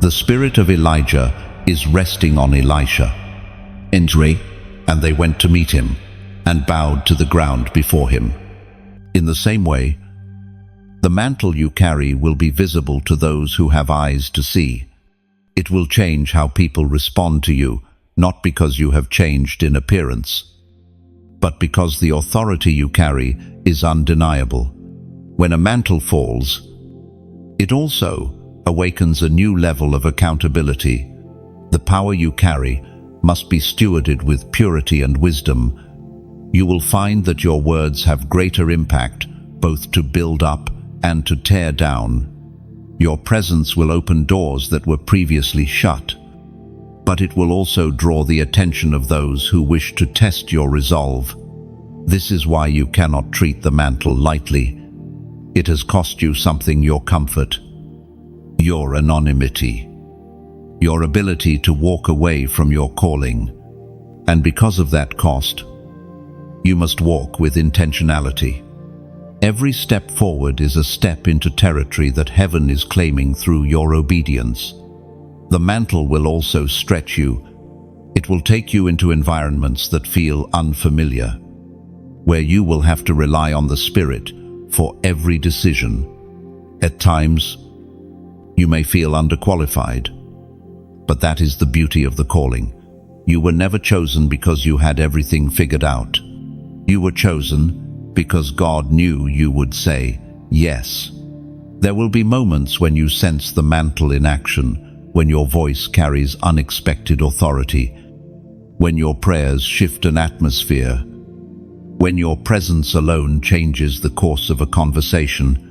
'The spirit of Elijah is resting on Elisha. Enter,' and they went to meet him and bowed to the ground before him." In the same way, the mantle you carry will be visible to those who have eyes to see. It will change how people respond to you, not because you have changed in appearance, but because the authority you carry is undeniable. When a mantle falls, it also awakens a new level of accountability. The power you carry must be stewarded with purity and wisdom. You will find that your words have greater impact, both to build up and to tear down. Your presence will open doors that were previously shut, but it will also draw the attention of those who wish to test your resolve. This is why you cannot treat the mantle lightly. It has cost you something: your comfort, your anonymity, your ability to walk away from your calling. And because of that cost, you must walk with intentionality. Every step forward is a step into territory that heaven is claiming through your obedience. The mantle will also stretch you. It will take you into environments that feel unfamiliar, where you will have to rely on the Spirit for every decision. At times, you may feel underqualified, but that is the beauty of the calling. You were never chosen because you had everything figured out. You were chosen because God knew you would say yes. There will be moments when you sense the mantle in action, when your voice carries unexpected authority, when your prayers shift an atmosphere, when your presence alone changes the course of a conversation.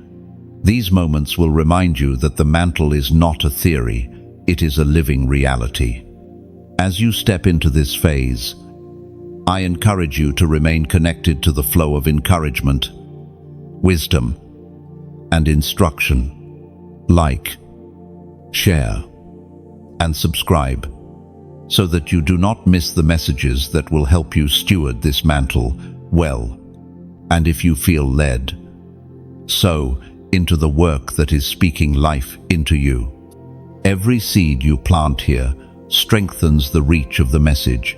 These moments will remind you that the mantle is not a theory, it is a living reality. As you step into this phase, I encourage you to remain connected to the flow of encouragement, wisdom, and instruction. Like, share, and subscribe, so that you do not miss the messages that will help you steward this mantle well. And if you feel led, sow into the work that is speaking life into you. Every seed you plant here strengthens the reach of the message,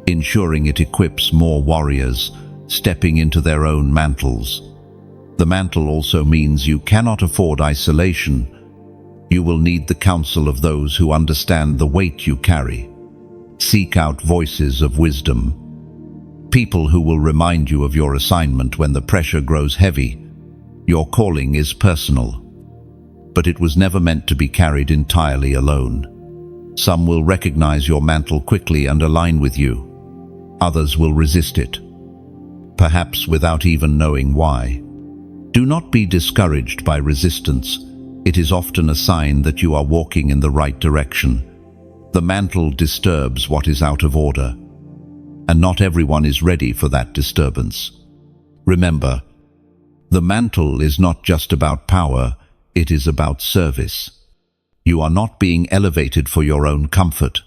ensuring it equips more warriors stepping into their own mantles. The mantle also means you cannot afford isolation. You will need the counsel of those who understand the weight you carry. Seek out voices of wisdom, people who will remind you of your assignment when the pressure grows heavy. Your calling is personal, but it was never meant to be carried entirely alone. Some will recognize your mantle quickly and align with you. Others will resist it, perhaps without even knowing why. Do not be discouraged by resistance. It is often a sign that you are walking in the right direction. The mantle disturbs what is out of order, and not everyone is ready for that disturbance. Remember, the mantle is not just about power, it is about service. You are not being elevated for your own comfort,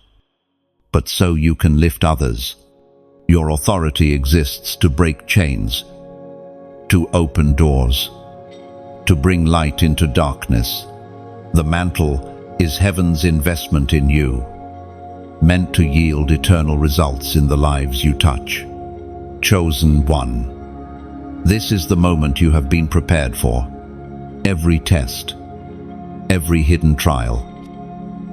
but so you can lift others. Your authority exists to break chains, to open doors, to bring light into darkness. The mantle is heaven's investment in you, meant to yield eternal results in the lives you touch. Chosen one. This is the moment you have been prepared for. Every test, every hidden trial,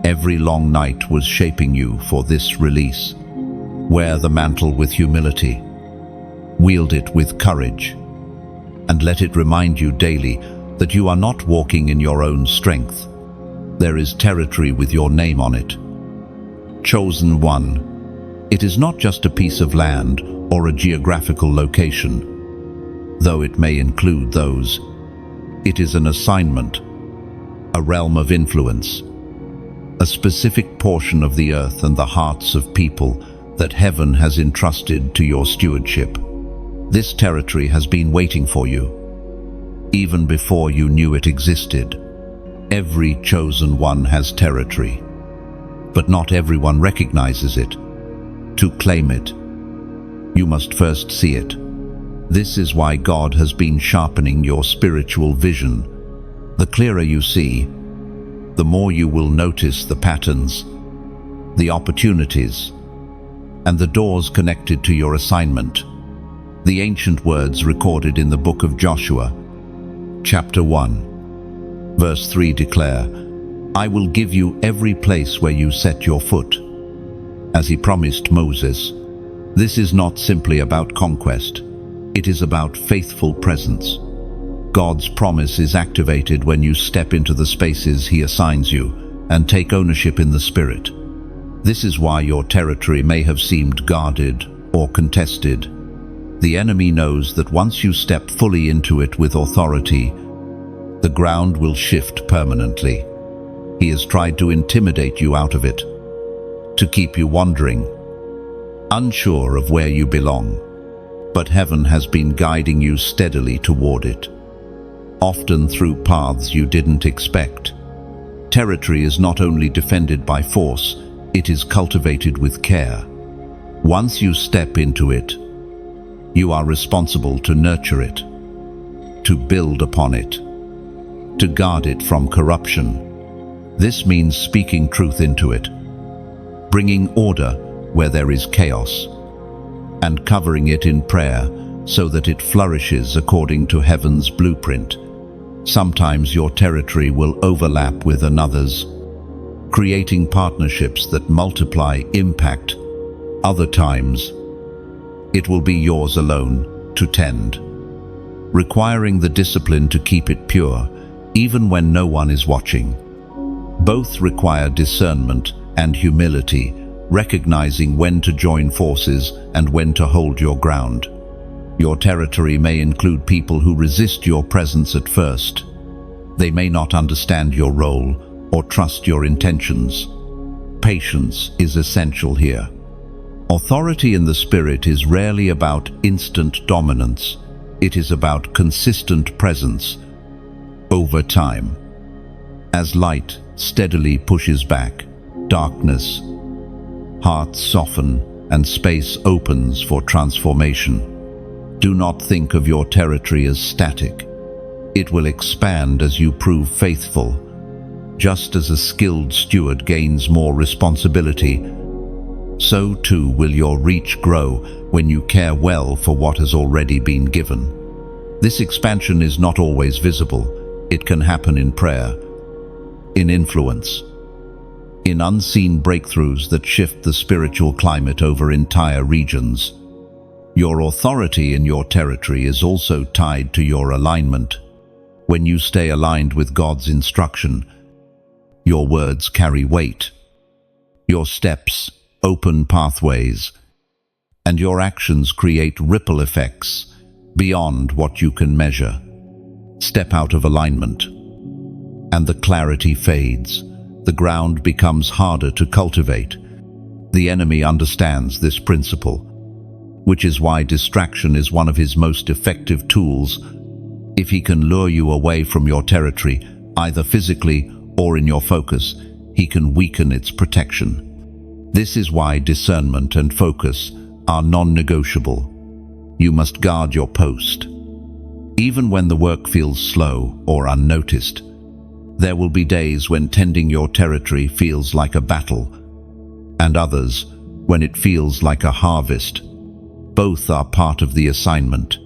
every long night was shaping you for this release. Wear the mantle with humility, wield it with courage, and let it remind you daily that you are not walking in your own strength. There is territory with your name on it. Chosen one. It is not just a piece of land or a geographical location, though it may include those. It is an assignment, a realm of influence, a specific portion of the earth and the hearts of people that heaven has entrusted to your stewardship. This territory has been waiting for you, even before you knew it existed. Every chosen one has territory, but not everyone recognizes it. To claim it, you must first see it. This is why God has been sharpening your spiritual vision. The clearer you see, the more you will notice the patterns, the opportunities, and the doors connected to your assignment. The ancient words recorded in the book of Joshua, chapter 1, verse 3 declare, "I will give you every place where you set your foot." As he promised Moses, this is not simply about conquest. It is about faithful presence. God's promise is activated when you step into the spaces He assigns you and take ownership in the Spirit. This is why your territory may have seemed guarded or contested. The enemy knows that once you step fully into it with authority, the ground will shift permanently. He has tried to intimidate you out of it, to keep you wandering, unsure of where you belong. But heaven has been guiding you steadily toward it, often through paths you didn't expect. Territory is not only defended by force, it is cultivated with care. Once you step into it, you are responsible to nurture it, to build upon it, to guard it from corruption, This means speaking truth into it, bringing order where there is chaos, and covering it in prayer so that it flourishes according to heaven's blueprint. Sometimes your territory will overlap with another's, creating partnerships that multiply impact. Other times, it will be yours alone to tend, requiring the discipline to keep it pure, even when no one is watching. Both require discernment and humility, recognizing when to join forces and when to hold your ground. Your territory may include people who resist your presence at first. They may not understand your role or trust your intentions. Patience is essential here. Authority in the Spirit is rarely about instant dominance. It is about consistent presence over time. As light steadily pushes back darkness, hearts soften and space opens for transformation. Do not think of your territory as static. It will expand as you prove faithful. Just as a skilled steward gains more responsibility, so too will your reach grow when you care well for what has already been given. This expansion is not always visible. It can happen in prayer, in influence, in unseen breakthroughs that shift the spiritual climate over entire regions. Your authority in your territory is also tied to your alignment. When you stay aligned with God's instruction, your words carry weight. Your steps open pathways, and your actions create ripple effects beyond what you can measure. Step out of alignment, and the clarity fades. The ground becomes harder to cultivate. The enemy understands this principle, which is why distraction is one of his most effective tools. If he can lure you away from your territory, either physically or in your focus, he can weaken its protection. This is why discernment and focus are non-negotiable. You must guard your post. Even when the work feels slow or unnoticed, there will be days when tending your territory feels like a battle, and others when it feels like a harvest. Both are part of the assignment.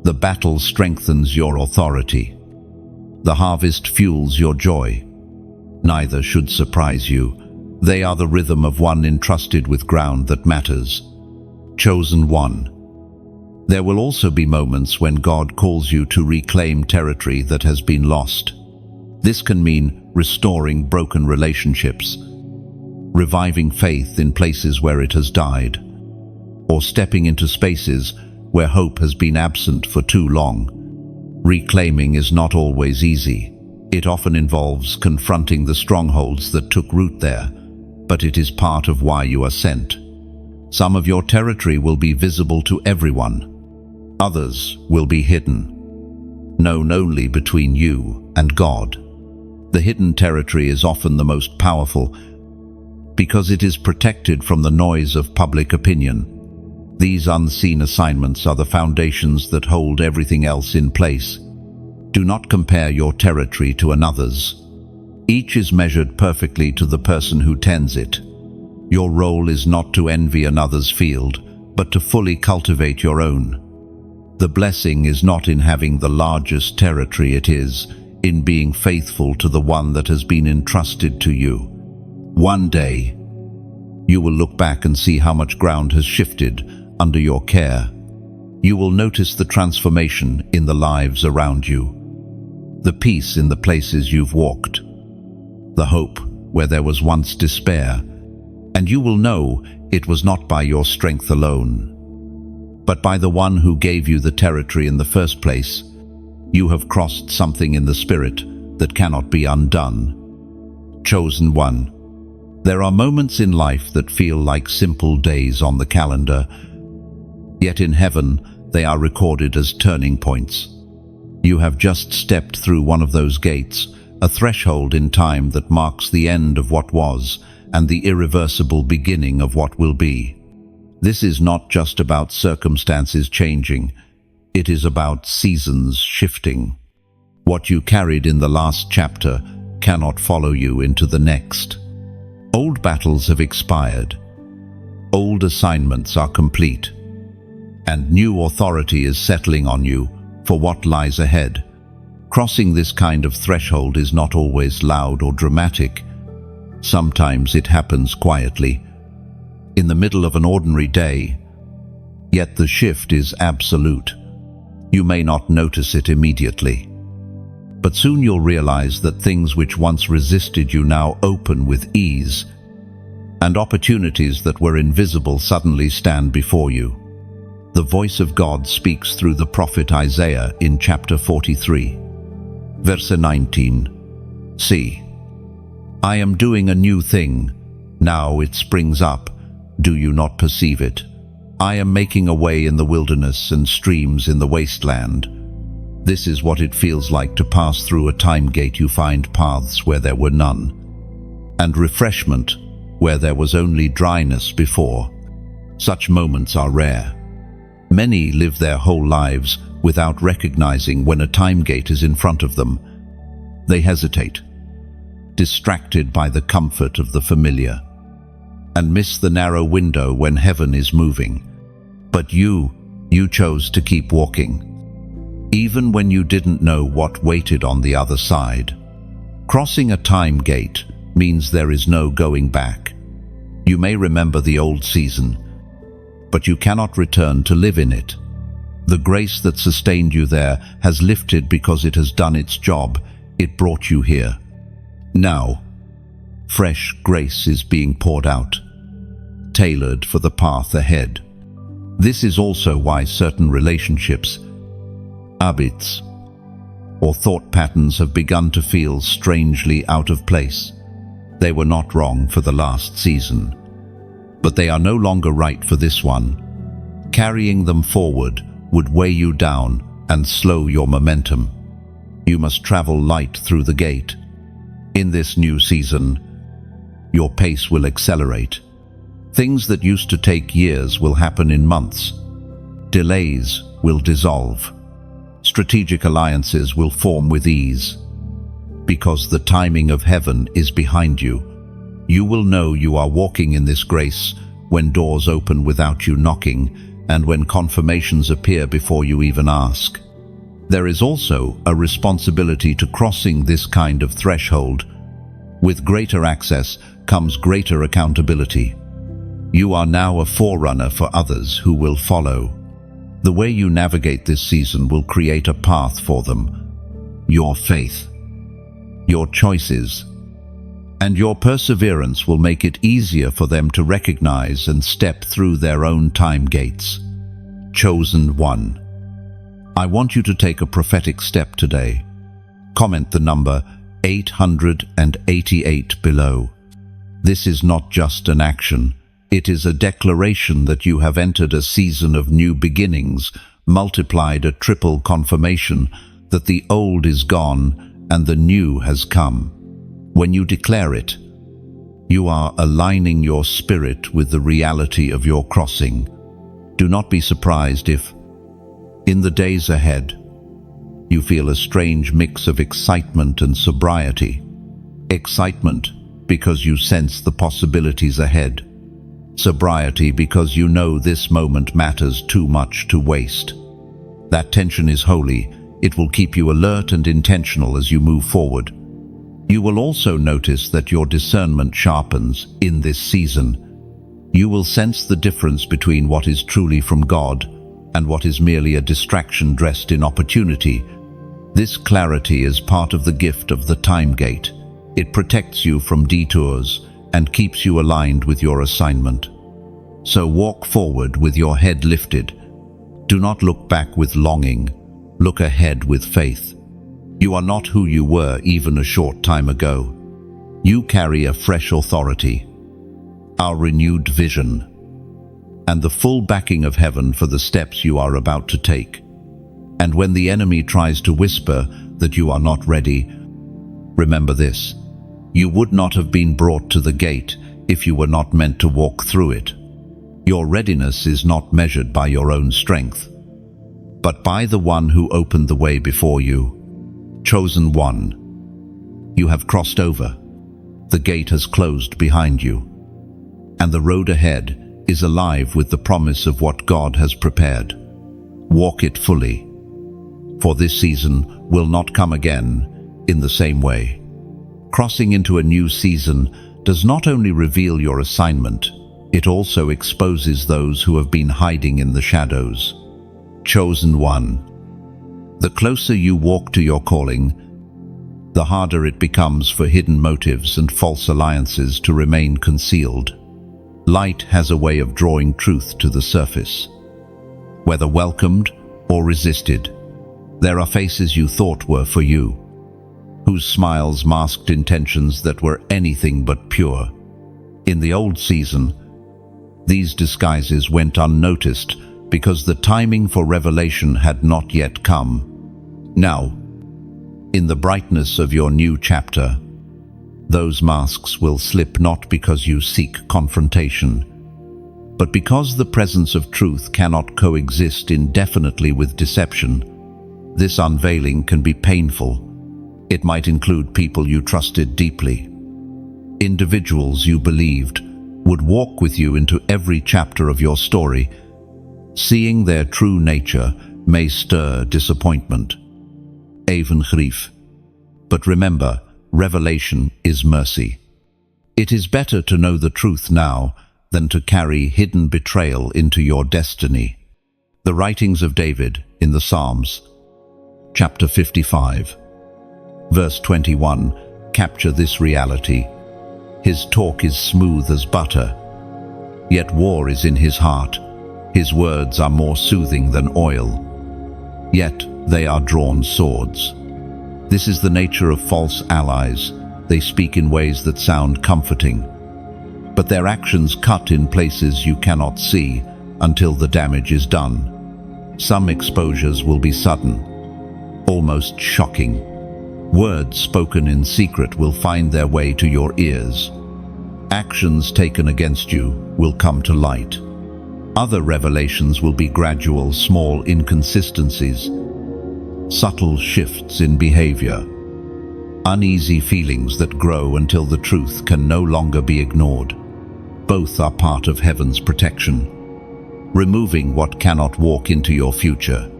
The battle strengthens your authority. The harvest fuels your joy. Neither should surprise you. They are the rhythm of one entrusted with ground that matters. Chosen one. There will also be moments when God calls you to reclaim territory that has been lost. This can mean restoring broken relationships, reviving faith in places where it has died, or stepping into spaces where hope has been absent for too long. Reclaiming is not always easy. It often involves confronting the strongholds that took root there, but it is part of why you are sent. Some of your territory will be visible to everyone. Others will be hidden, known only between you and God. The hidden territory is often the most powerful because it is protected from the noise of public opinion. These unseen assignments are the foundations that hold everything else in place. Do not compare your territory to another's. Each is measured perfectly to the person who tends it. Your role is not to envy another's field, but to fully cultivate your own. The blessing is not in having the largest territory, it is in being faithful to the one that has been entrusted to you. One day, you will look back and see how much ground has shifted under your care. You will notice the transformation in the lives around you, the peace in the places you've walked, the hope where there was once despair, and you will know it was not by your strength alone, but by the one who gave you the territory in the first place. You have crossed something in the Spirit that cannot be undone. Chosen one. There are moments in life that feel like simple days on the calendar, yet in heaven they are recorded as turning points. You have just stepped through one of those gates, a threshold in time that marks the end of what was and the irreversible beginning of what will be. This is not just about circumstances changing, it is about seasons shifting. What you carried in the last chapter cannot follow you into the next. Old battles have expired. Old assignments are complete. And new authority is settling on you for what lies ahead. Crossing this kind of threshold is not always loud or dramatic. Sometimes it happens quietly, in the middle of an ordinary day. Yet the shift is absolute. You may not notice it immediately, but soon you'll realize that things which once resisted you now open with ease, and opportunities that were invisible suddenly stand before you. The voice of God speaks through the prophet Isaiah in chapter 43, verse 19. See, I am doing a new thing. Now it springs up. Do you not perceive it? I am making a way in the wilderness and streams in the wasteland. This is what it feels like to pass through a time gate. You find paths where there were none, and refreshment where there was only dryness before. Such moments are rare. Many live their whole lives without recognizing when a time gate is in front of them. They hesitate, distracted by the comfort of the familiar, and miss the narrow window when heaven is moving. But you chose to keep walking, even when you didn't know what waited on the other side. Crossing a time gate means there is no going back. You may remember the old season, but you cannot return to live in it. The grace that sustained you there has lifted because it has done its job. It brought you here. Now, fresh grace is being poured out, tailored for the path ahead. This is also why certain relationships, habits, or thought patterns have begun to feel strangely out of place. They were not wrong for the last season, but they are no longer right for this one. Carrying them forward would weigh you down and slow your momentum. You must travel light through the gate. In this new season, your pace will accelerate. Things that used to take years will happen in months. Delays will dissolve. Strategic alliances will form with ease. Because the timing of heaven is behind you, you will know you are walking in this grace when doors open without you knocking, and when confirmations appear before you even ask. There is also a responsibility to crossing this kind of threshold. With greater access comes greater accountability. You are now a forerunner for others who will follow. The way you navigate this season will create a path for them. Your faith, your choices, and your perseverance will make it easier for them to recognize and step through their own time gates. Chosen one. I want you to take a prophetic step today. Comment the number 888 below. This is not just an action. It is a declaration that you have entered a season of new beginnings, multiplied a triple confirmation that the old is gone and the new has come. When you declare it, you are aligning your spirit with the reality of your crossing. Do not be surprised if, in the days ahead, you feel a strange mix of excitement and sobriety. Excitement because you sense the possibilities ahead. Sobriety because you know this moment matters too much to waste. That tension is holy. It will keep you alert and intentional as you move forward. You will also notice that your discernment sharpens in this season. You will sense the difference between what is truly from God and what is merely a distraction dressed in opportunity. This clarity is part of the gift of the time gate. It protects you from detours and keeps you aligned with your assignment. So walk forward with your head lifted. Do not look back with longing. Look ahead with faith. You are not who you were even a short time ago. You carry a fresh authority, our renewed vision, and the full backing of heaven for the steps you are about to take. And when the enemy tries to whisper that you are not ready, remember this: you would not have been brought to the gate if you were not meant to walk through it. Your readiness is not measured by your own strength, but by the one who opened the way before you. Chosen one. You have crossed over. The gate has closed behind you, and the road ahead is alive with the promise of what God has prepared. Walk it fully, for this season will not come again in the same way. Crossing into a new season does not only reveal your assignment, it also exposes those who have been hiding in the shadows. Chosen one. The closer you walk to your calling, the harder it becomes for hidden motives and false alliances to remain concealed. Light has a way of drawing truth to the surface. Whether welcomed or resisted, there are faces you thought were for you, whose smiles masked intentions that were anything but pure. In the old season, these disguises went unnoticed because the timing for revelation had not yet come. Now, in the brightness of your new chapter, those masks will slip not because you seek confrontation, but because the presence of truth cannot coexist indefinitely with deception. This unveiling can be painful. It might include people you trusted deeply, individuals you believed would walk with you into every chapter of your story. Seeing their true nature may stir disappointment, even grief. But remember, revelation is mercy. It is better to know the truth now than to carry hidden betrayal into your destiny. The writings of David in the Psalms, chapter 55, verse 21, capture this reality. His talk is smooth as butter, yet war is in his heart. His words are more soothing than oil, yet they are drawn swords. This is the nature of false allies. They speak in ways that sound comforting, but their actions cut in places you cannot see until the damage is done. Some exposures will be sudden, almost shocking. Words spoken in secret will find their way to your ears. Actions taken against you will come to light. Other revelations will be gradual, small inconsistencies, subtle shifts in behavior, uneasy feelings that grow until the truth can no longer be ignored. Both are part of heaven's protection, removing what cannot walk into your future.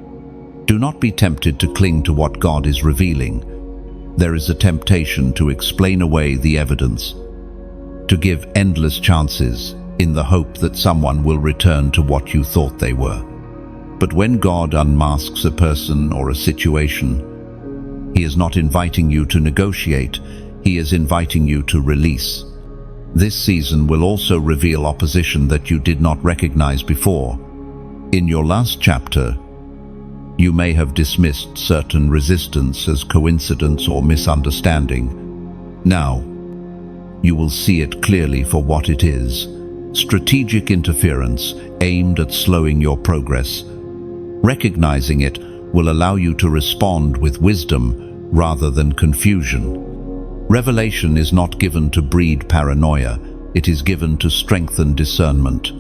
Do not be tempted to cling to what God is revealing. There is a temptation to explain away the evidence, to give endless chances in the hope that someone will return to what you thought they were. But when God unmasks a person or a situation, He is not inviting you to negotiate, He is inviting you to release. This season will also reveal opposition that you did not recognize before. In your last chapter, you may have dismissed certain resistance as coincidence or misunderstanding. Now, you will see it clearly for what it is: strategic interference aimed at slowing your progress. Recognizing it will allow you to respond with wisdom rather than confusion. Revelation is not given to breed paranoia, it is given to strengthen discernment.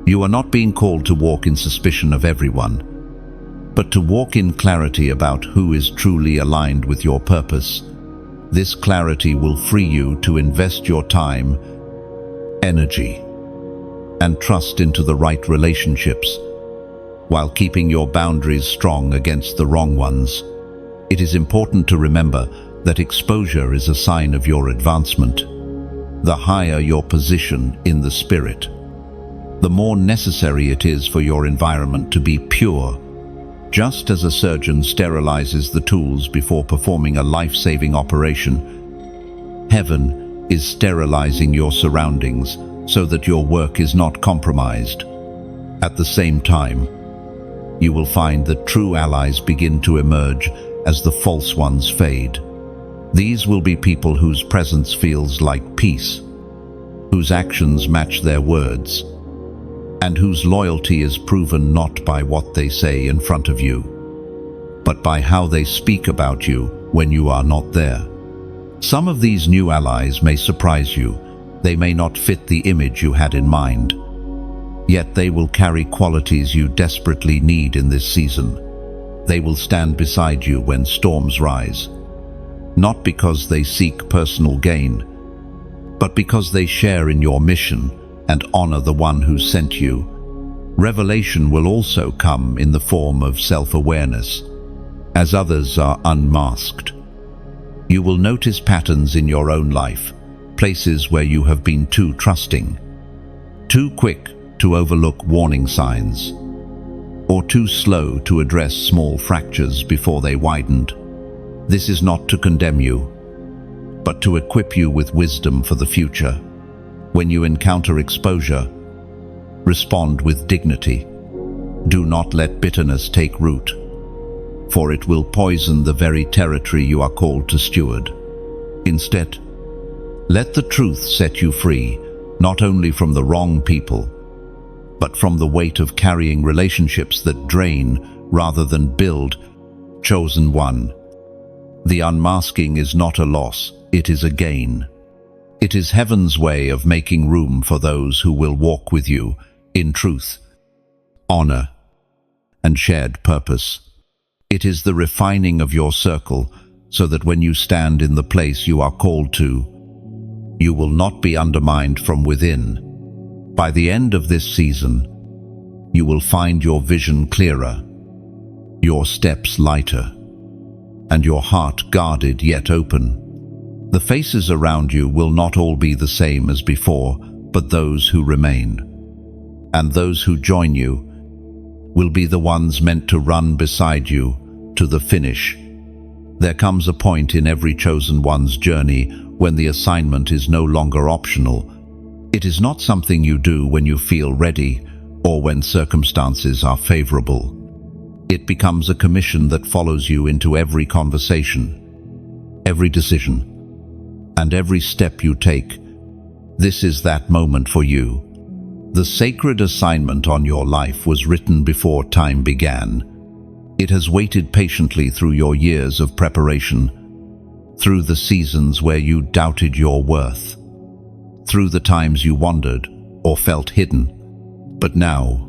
You are not being called to walk in suspicion of everyone, but to walk in clarity about who is truly aligned with your purpose. This clarity will free you to invest your time, energy, and trust into the right relationships, while keeping your boundaries strong against the wrong ones. It is important to remember that exposure is a sign of your advancement. The higher your position in the Spirit, the more necessary it is for your environment to be pure. Just as a surgeon sterilizes the tools before performing a life-saving operation, heaven is sterilizing your surroundings so that your work is not compromised. At the same time, you will find that true allies begin to emerge as the false ones fade. These will be people whose presence feels like peace, whose actions match their words, and whose loyalty is proven not by what they say in front of you, but by how they speak about you when you are not there. Some of these new allies may surprise you. They may not fit the image you had in mind, yet they will carry qualities you desperately need in this season. They will stand beside you when storms rise, not because they seek personal gain, but because they share in your mission and honor the one who sent you. Revelation will also come in the form of self-awareness, as others are unmasked. You will notice patterns in your own life, places where you have been too trusting, too quick to overlook warning signs, or too slow to address small fractures before they widened. This is not to condemn you, but to equip you with wisdom for the future. When you encounter exposure, respond with dignity. Do not let bitterness take root, for it will poison the very territory you are called to steward. Instead, let the truth set you free, not only from the wrong people, but from the weight of carrying relationships that drain rather than build. Chosen one. The unmasking is not a loss, it is a gain. It is heaven's way of making room for those who will walk with you in truth, honor, and shared purpose. It is the refining of your circle so that when you stand in the place you are called to, you will not be undermined from within. By the end of this season, you will find your vision clearer, your steps lighter, and your heart guarded yet open. The faces around you will not all be the same as before, but those who remain. And those who join you will be the ones meant to run beside you to the finish. There comes a point in every chosen one's journey when the assignment is no longer optional. It is not something you do when you feel ready or when circumstances are favorable. It becomes a commission that follows you into every conversation, every decision, and every step you take. This is that moment for you. The sacred assignment on your life was written before time began. It has waited patiently through your years of preparation, through the seasons where you doubted your worth, through the times you wandered or felt hidden. But now,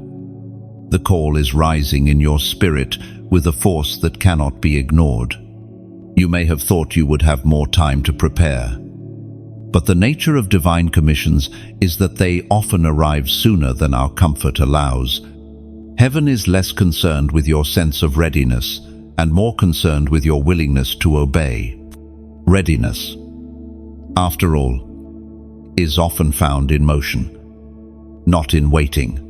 the call is rising in your spirit with a force that cannot be ignored. You may have thought you would have more time to prepare, but the nature of divine commissions is that they often arrive sooner than our comfort allows. Heaven is less concerned with your sense of readiness and more concerned with your willingness to obey. Readiness, after all, is often found in motion, not in waiting.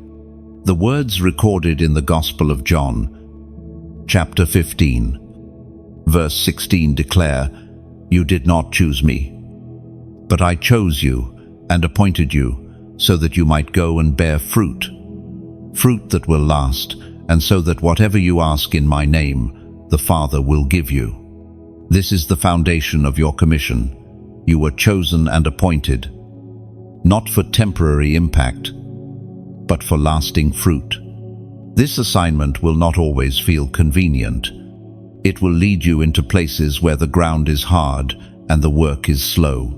The words recorded in the Gospel of John, chapter 15, verse 16 declare, "You did not choose me, but I chose you and appointed you so that you might go and bear fruit, fruit that will last, and so that whatever you ask in my name, the Father will give you." This is the foundation of your commission. You were chosen and appointed, not for temporary impact, but for lasting fruit. This assignment will not always feel convenient. It will lead you into places where the ground is hard and the work is slow.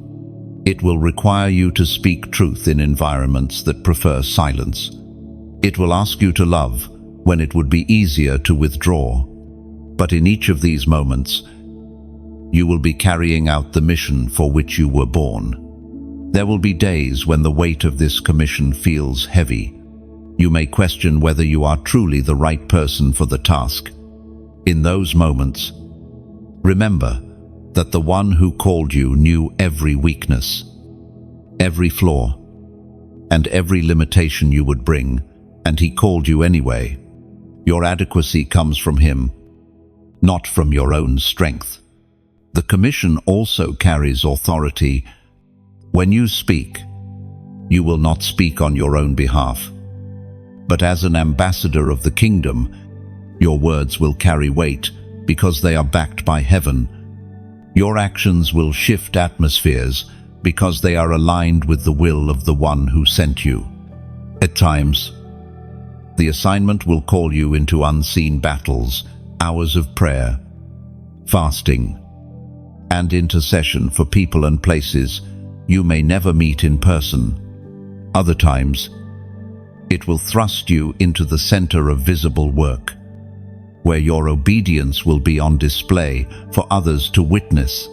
It will require you to speak truth in environments that prefer silence. It will ask you to love when it would be easier to withdraw. But in each of these moments, you will be carrying out the mission for which you were born. There will be days when the weight of this commission feels heavy. You may question whether you are truly the right person for the task. In those moments, remember that the one who called you knew every weakness, every flaw, and every limitation you would bring, and he called you anyway. Your adequacy comes from him, not from your own strength. The commission also carries authority. When you speak, you will not speak on your own behalf, but as an ambassador of the kingdom, your words will carry weight because they are backed by heaven. Your actions will shift atmospheres because they are aligned with the will of the one who sent you. At times, the assignment will call you into unseen battles, hours of prayer, fasting, and intercession for people and places you may never meet in person. Other times, it will thrust you into the center of visible work, where your obedience will be on display for others to witness.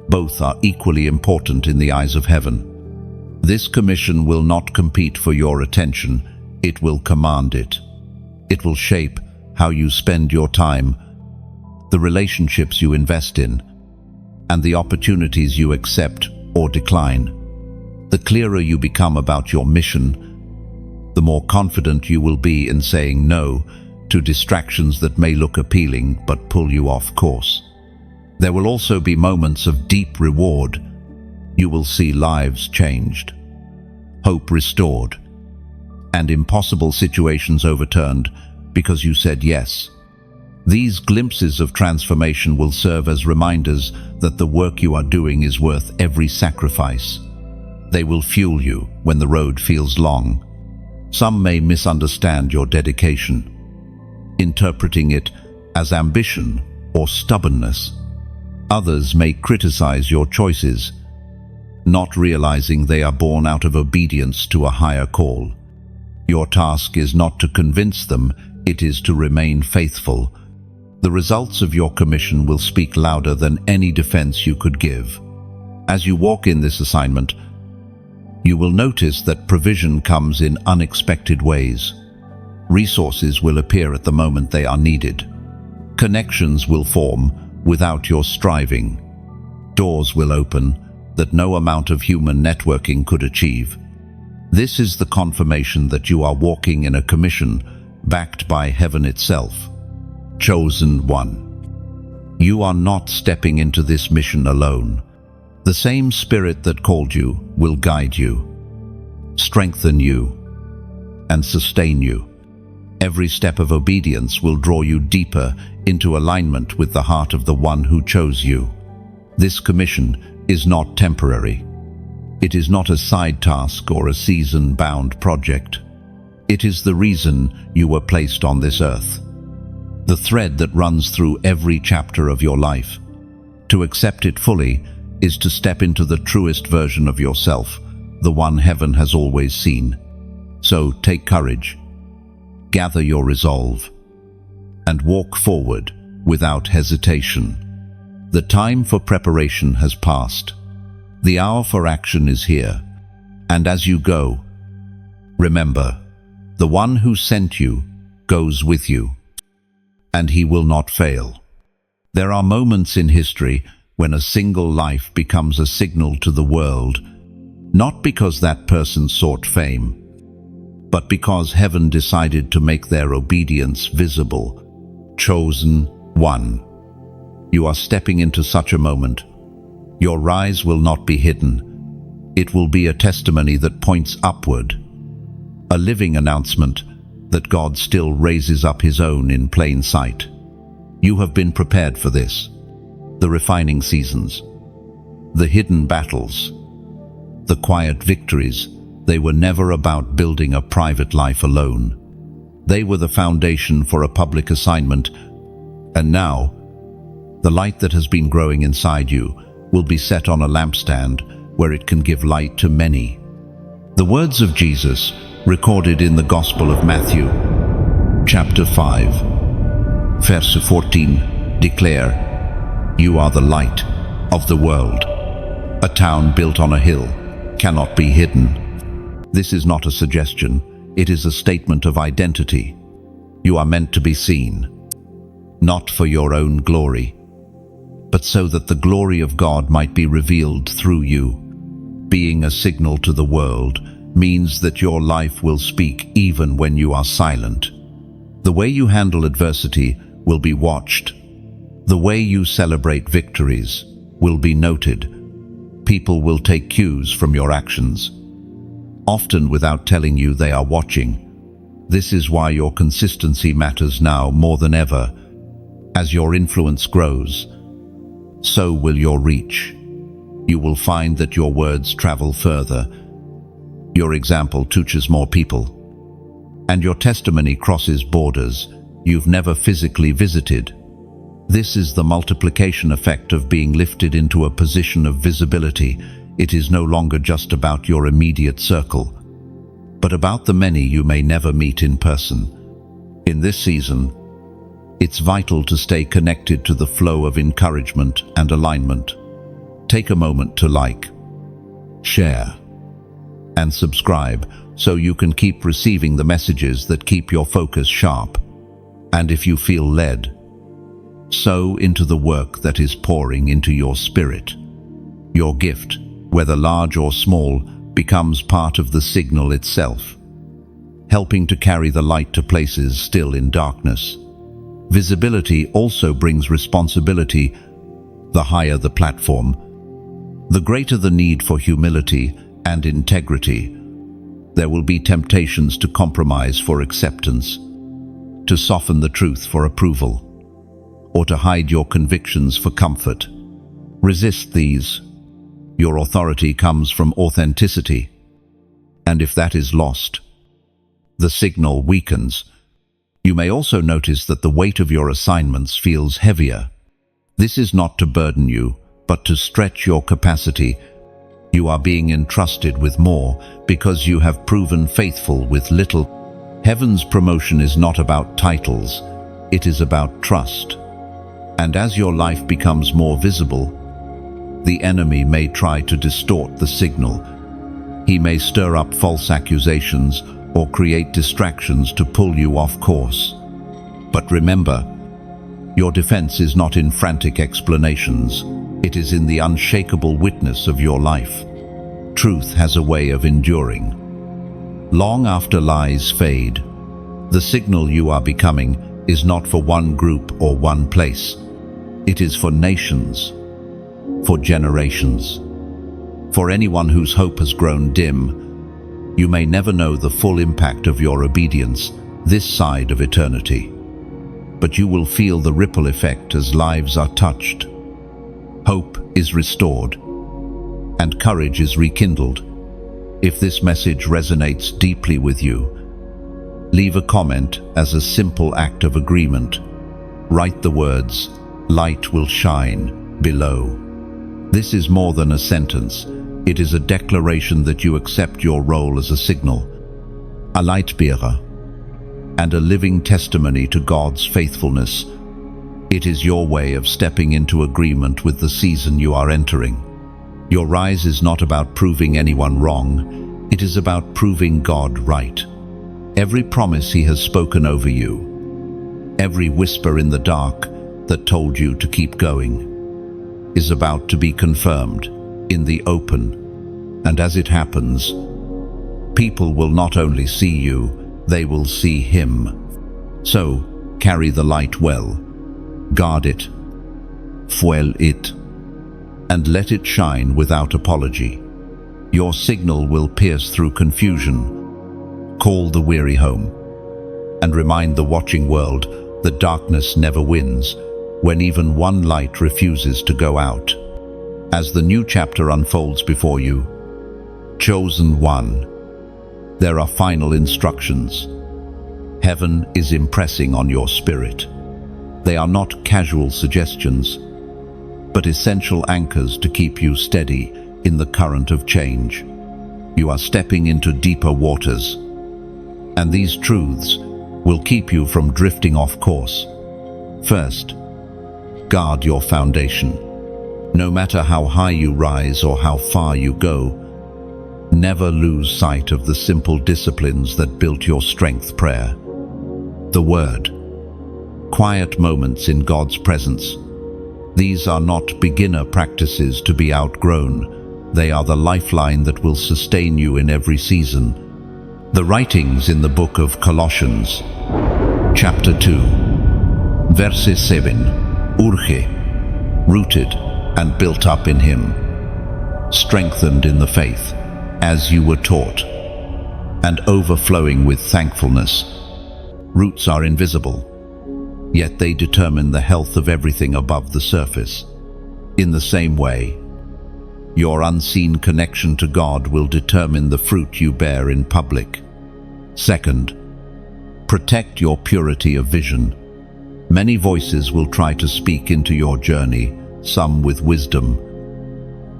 Both are equally important in the eyes of heaven. This commission will not compete for your attention, it will command it. It will shape how you spend your time, the relationships you invest in, and the opportunities you accept or decline. The clearer you become about your mission, the more confident you will be in saying no to distractions that may look appealing but pull you off course. There will also be moments of deep reward. You will see lives changed, hope restored, and impossible situations overturned because you said yes. These glimpses of transformation will serve as reminders that the work you are doing is worth every sacrifice. They will fuel you when the road feels long. Some may misunderstand your dedication, interpreting it as ambition or stubbornness. Others may criticize your choices, not realizing they are born out of obedience to a higher call. Your task is not to convince them, it is to remain faithful. The results of your commission will speak louder than any defense you could give. As you walk in this assignment, you will notice that provision comes in unexpected ways. Resources will appear at the moment they are needed. Connections will form without your striving. Doors will open that no amount of human networking could achieve. This is the confirmation that you are walking in a commission backed by heaven itself. Chosen one. You are not stepping into this mission alone. The same Spirit that called you will guide you, strengthen you, and sustain you. Every step of obedience will draw you deeper into alignment with the heart of the one who chose you. This commission is not temporary. It is not a side task or a season-bound project. It is the reason you were placed on this earth. The thread that runs through every chapter of your life. To accept it fully is to step into the truest version of yourself, the one heaven has always seen. So take courage, gather your resolve, and walk forward without hesitation. The time for preparation has passed. The hour for action is here. And as you go, remember, the one who sent you goes with you, and he will not fail. There are moments in history when a single life becomes a signal to the world, not because that person sought fame, but because heaven decided to make their obedience visible. Chosen one. You are stepping into such a moment. Your rise will not be hidden. It will be a testimony that points upward, a living announcement that God still raises up his own in plain sight. You have been prepared for this. The refining seasons, the hidden battles, the quiet victories, they were never about building a private life alone. They were the foundation for a public assignment, and now, the light that has been growing inside you will be set on a lampstand where it can give light to many. The words of Jesus, recorded in the Gospel of Matthew, chapter 5, verse 14, declare, "You are the light of the world. A town built on a hill cannot be hidden." This is not a suggestion, it is a statement of identity. You are meant to be seen, not for your own glory, but so that the glory of God might be revealed through you. Being a signal to the world means that your life will speak even when you are silent. The way you handle adversity will be watched. The way you celebrate victories will be noted. People will take cues from your actions, often without telling you they are watching. This is why your consistency matters now more than ever. As your influence grows, so will your reach. You will find that your words travel further. Your example touches more people, and your testimony crosses borders you've never physically visited. This is the multiplication effect of being lifted into a position of visibility. It is no longer just about your immediate circle, but about the many you may never meet in person. In this season, it's vital to stay connected to the flow of encouragement and alignment. Take a moment to like, share, and subscribe so you can keep receiving the messages that keep your focus sharp. And if you feel led, sow into the work that is pouring into your spirit. Your gift, whether large or small, becomes part of the signal itself, helping to carry the light to places still in darkness. Visibility also brings responsibility. The higher the platform, the greater the need for humility and integrity. There will be temptations to compromise for acceptance, to soften the truth for approval, or to hide your convictions for comfort. Resist these. Your authority comes from authenticity, and if that is lost, the signal weakens. You may also notice that the weight of your assignments feels heavier. This is not to burden you, but to stretch your capacity. You are being entrusted with more because you have proven faithful with little. Heaven's promotion is not about titles, it is about trust. And as your life becomes more visible, the enemy may try to distort the signal. He may stir up false accusations or create distractions to pull you off course. But remember, your defense is not in frantic explanations. It is in the unshakable witness of your life. Truth has a way of enduring. Long after lies fade, the signal you are becoming is not for one group or one place. It is for nations, for generations, for anyone whose hope has grown dim. You may never know the full impact of your obedience this side of eternity, but you will feel the ripple effect as lives are touched. Hope is restored, and courage is rekindled. If this message resonates deeply with you, leave a comment as a simple act of agreement. Write the words, "Light will shine," below. This is more than a sentence. It is a declaration that you accept your role as a signal, a light bearer, and a living testimony to God's faithfulness. It is your way of stepping into agreement with the season you are entering. Your rise is not about proving anyone wrong, it is about proving God right. Every promise He has spoken over you, every whisper in the dark that told you to keep going, is about to be confirmed in the open. And as it happens, people will not only see you, they will see Him. So, carry the light well, guard it, fuel it, and let it shine without apology. Your signal will pierce through confusion, call the weary home, and remind the watching world that darkness never wins when even one light refuses to go out. As the new chapter unfolds before you, chosen one, there are final instructions. Heaven is impressing on your spirit. They are not casual suggestions, but essential anchors to keep you steady in the current of change. You are stepping into deeper waters, and these truths will keep you from drifting off course. First, guard your foundation. No matter how high you rise or how far you go, never lose sight of the simple disciplines that built your strength: prayer, the Word, quiet moments in God's presence. These are not beginner practices to be outgrown. They are the lifeline that will sustain you in every season. The writings in the book of Colossians, chapter 2, verse 7, urge, rooted and built up in Him, strengthened in the faith, as you were taught, and overflowing with thankfulness. Roots are invisible, yet they determine the health of everything above the surface. In the same way, your unseen connection to God will determine the fruit you bear in public. Second, protect your purity of vision. Many voices will try to speak into your journey, some with wisdom,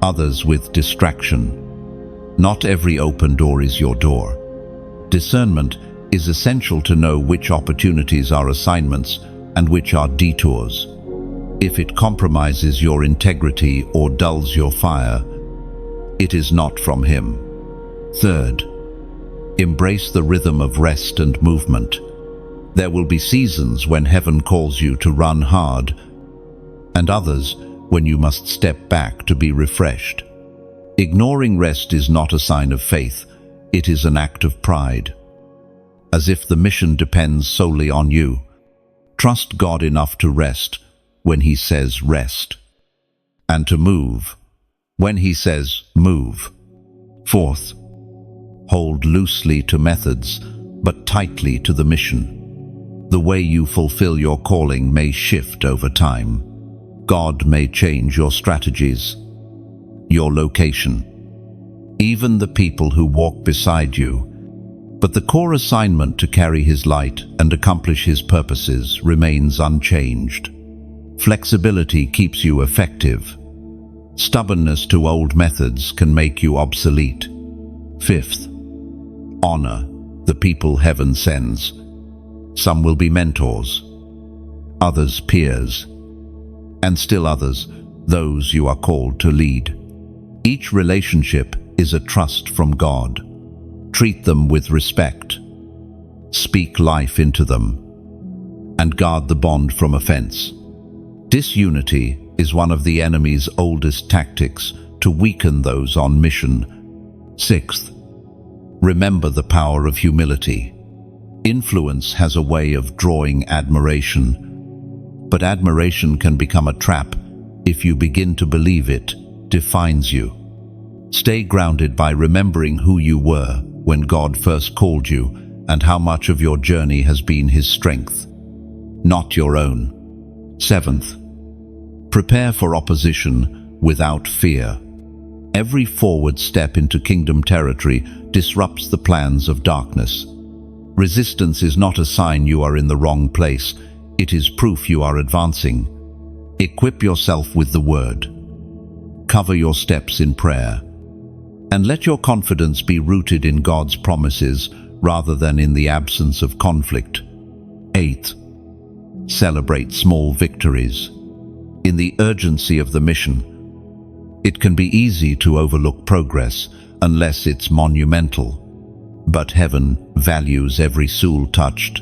others with distraction. Not every open door is your door. Discernment is essential to know which opportunities are assignments and which are detours. If it compromises your integrity or dulls your fire, it is not from Him. Third, embrace the rhythm of rest and movement. There will be seasons when heaven calls you to run hard, and others when you must step back to be refreshed. Ignoring rest is not a sign of faith, it is an act of pride. As if the mission depends solely on you. Trust God enough to rest when He says rest, and to move when He says move. Fourth, hold loosely to methods, but tightly to the mission. The way you fulfill your calling may shift over time. God may change your strategies, your location, even the people who walk beside you. But the core assignment to carry His light and accomplish His purposes remains unchanged. Flexibility keeps you effective. Stubbornness to old methods can make you obsolete. Fifth, honor the people heaven sends. Some will be mentors, others peers, and still others, those you are called to lead. Each relationship is a trust from God. Treat them with respect. Speak life into them, and guard the bond from offense. Disunity is one of the enemy's oldest tactics to weaken those on mission. Sixth, remember the power of humility. Influence has a way of drawing admiration, but admiration can become a trap if you begin to believe it defines you. Stay grounded by remembering who you were when God first called you and how much of your journey has been His strength, not your own. Seventh, prepare for opposition without fear. Every forward step into kingdom territory disrupts the plans of darkness. Resistance is not a sign you are in the wrong place, it is proof you are advancing. Equip yourself with the Word. Cover your steps in prayer. And let your confidence be rooted in God's promises rather than in the absence of conflict. Eighth, celebrate small victories. In the urgency of the mission, it can be easy to overlook progress unless it's monumental. But heaven values every soul touched,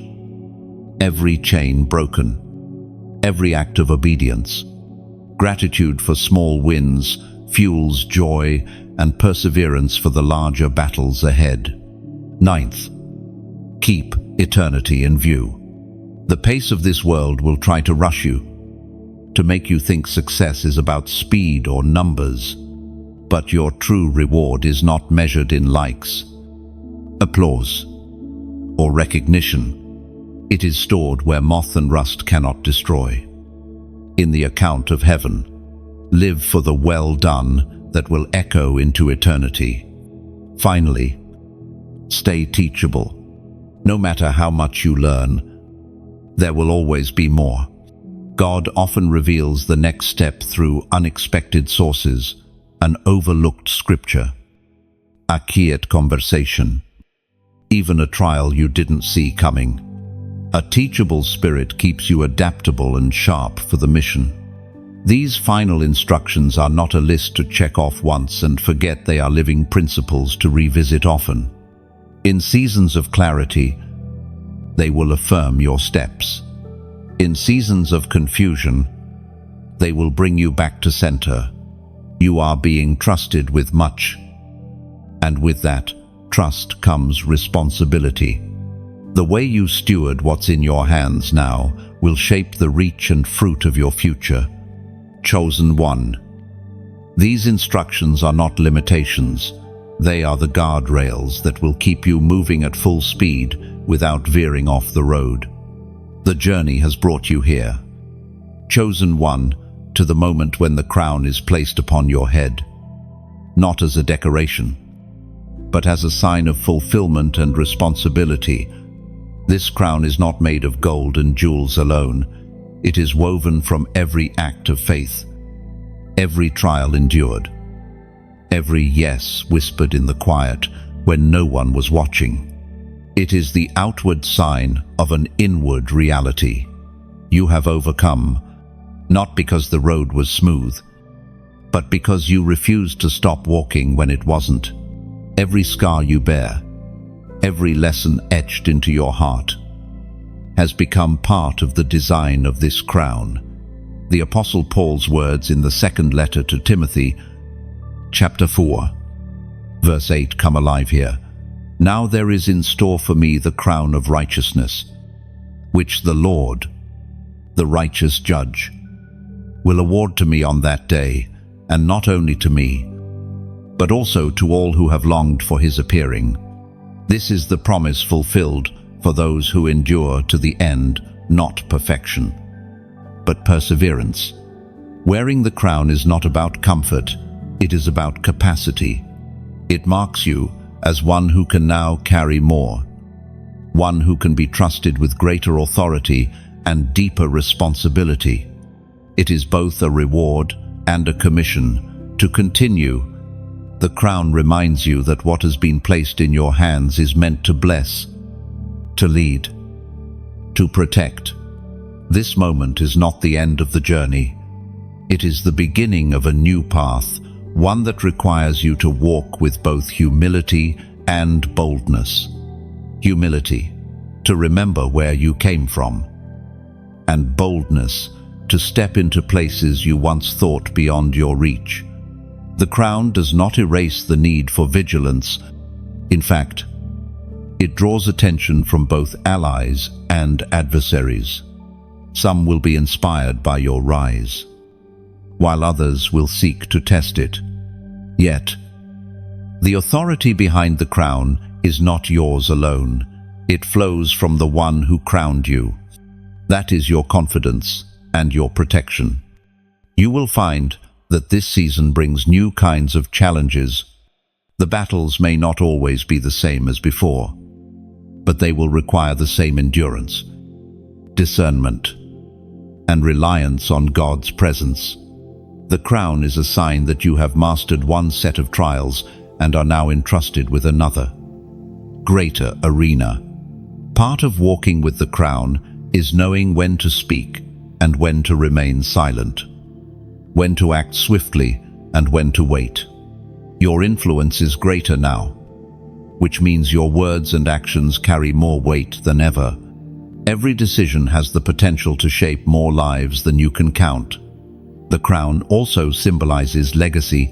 every chain broken, every act of obedience. Gratitude for small wins fuels joy and perseverance for the larger battles ahead. Ninth, keep eternity in view. The pace of this world will try to rush you, to make you think success is about speed or numbers. But your true reward is not measured in likes, applause, or recognition. It is stored where moth and rust cannot destroy. In the account of heaven, live for the well done that will echo into eternity. Finally, stay teachable. No matter how much you learn, there will always be more. God often reveals the next step through unexpected sources, an overlooked scripture, a quiet conversation, even a trial you didn't see coming. A teachable spirit keeps you adaptable and sharp for the mission. These final instructions are not a list to check off once and forget. They are living principles to revisit often. In seasons of clarity, they will affirm your steps. In seasons of confusion, they will bring you back to center. You are being trusted with much, and with that trust comes responsibility. The way you steward what's in your hands now will shape the reach and fruit of your future. Chosen one. These instructions are not limitations. They are the guardrails that will keep you moving at full speed without veering off the road. The journey has brought you here. Chosen one, to the moment when the crown is placed upon your head. Not as a decoration, but as a sign of fulfillment and responsibility. This crown is not made of gold and jewels alone. It is woven from every act of faith, every trial endured, every yes whispered in the quiet when no one was watching. It is the outward sign of an inward reality. You have overcome, not because the road was smooth, but because you refused to stop walking when it wasn't. Every scar you bear, every lesson etched into your heart, has become part of the design of this crown. The Apostle Paul's words in the second letter to Timothy, chapter 4, verse 8 come alive here. Now there is in store for me the crown of righteousness, which the Lord, the righteous judge, will award to me on that day, and not only to me, but also to all who have longed for his appearing. This is the promise fulfilled for those who endure to the end, not perfection, but perseverance. Wearing the crown is not about comfort, it is about capacity. It marks you as one who can now carry more, one who can be trusted with greater authority and deeper responsibility. It is both a reward and a commission to continue. The crown reminds you that what has been placed in your hands is meant to bless, to lead, to protect. This moment is not the end of the journey. It is the beginning of a new path, one that requires you to walk with both humility and boldness. Humility, to remember where you came from, and boldness, to step into places you once thought beyond your reach. The crown does not erase the need for vigilance. In fact, it draws attention from both allies and adversaries. Some will be inspired by your rise, while others will seek to test it. Yet, the authority behind the crown is not yours alone. It flows from the one who crowned you. That is your confidence and your protection. You will find that this season brings new kinds of challenges. The battles may not always be the same as before, but they will require the same endurance, discernment, and reliance on God's presence. The crown is a sign that you have mastered one set of trials and are now entrusted with another, greater arena. Part of walking with the crown is knowing when to speak and when to remain silent, when to act swiftly and when to wait. Your influence is greater now, which means your words and actions carry more weight than ever. Every decision has the potential to shape more lives than you can count. The crown also symbolizes legacy.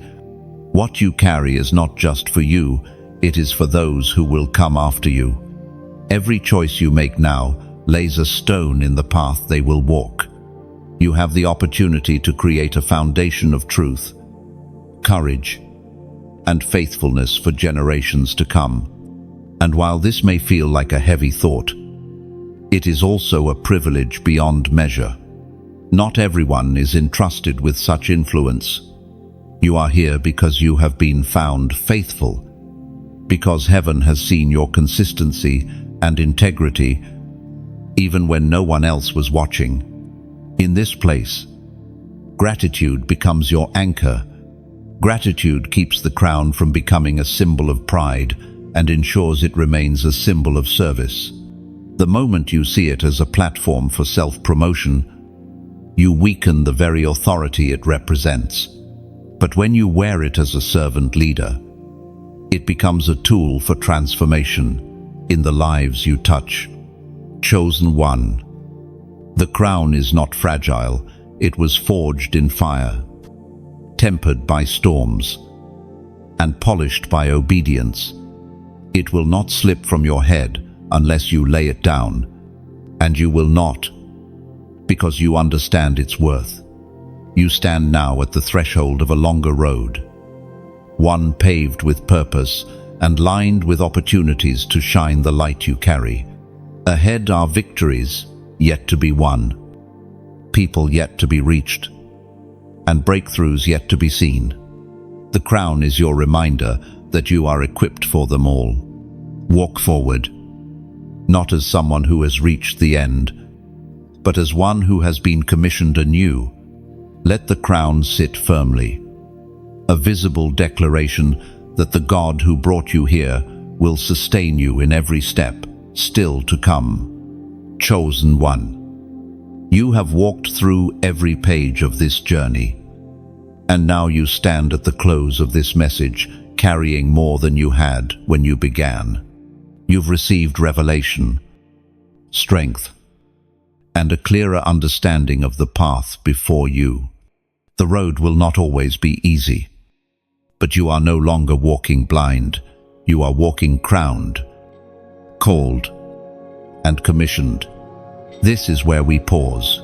What you carry is not just for you, it is for those who will come after you. Every choice you make now lays a stone in the path they will walk. You have the opportunity to create a foundation of truth, courage, and faithfulness for generations to come. And while this may feel like a heavy thought, it is also a privilege beyond measure. Not everyone is entrusted with such influence. You are here because you have been found faithful, because heaven has seen your consistency and integrity, even when no one else was watching. In this place, gratitude becomes your anchor. Gratitude keeps the crown from becoming a symbol of pride and ensures it remains a symbol of service. The moment you see it as a platform for self-promotion, you weaken the very authority it represents. But when you wear it as a servant leader, it becomes a tool for transformation in the lives you touch. Chosen one. The crown is not fragile. It was forged in fire, tempered by storms, and polished by obedience. It will not slip from your head unless you lay it down, and you will not, because you understand its worth. You stand now at the threshold of a longer road, one paved with purpose and lined with opportunities to shine the light you carry. Ahead are victories yet to be won, people yet to be reached, and breakthroughs yet to be seen. The crown is your reminder that you are equipped for them all. Walk forward, not as someone who has reached the end, but as one who has been commissioned anew. Let the crown sit firmly, a visible declaration that the God who brought you here will sustain you in every step still to come. Chosen one. You have walked through every page of this journey, and now you stand at the close of this message, carrying more than you had when you began. You've received revelation, strength, and a clearer understanding of the path before you. The road will not always be easy, but you are no longer walking blind. You are walking crowned, called, and commissioned. This is where we pause,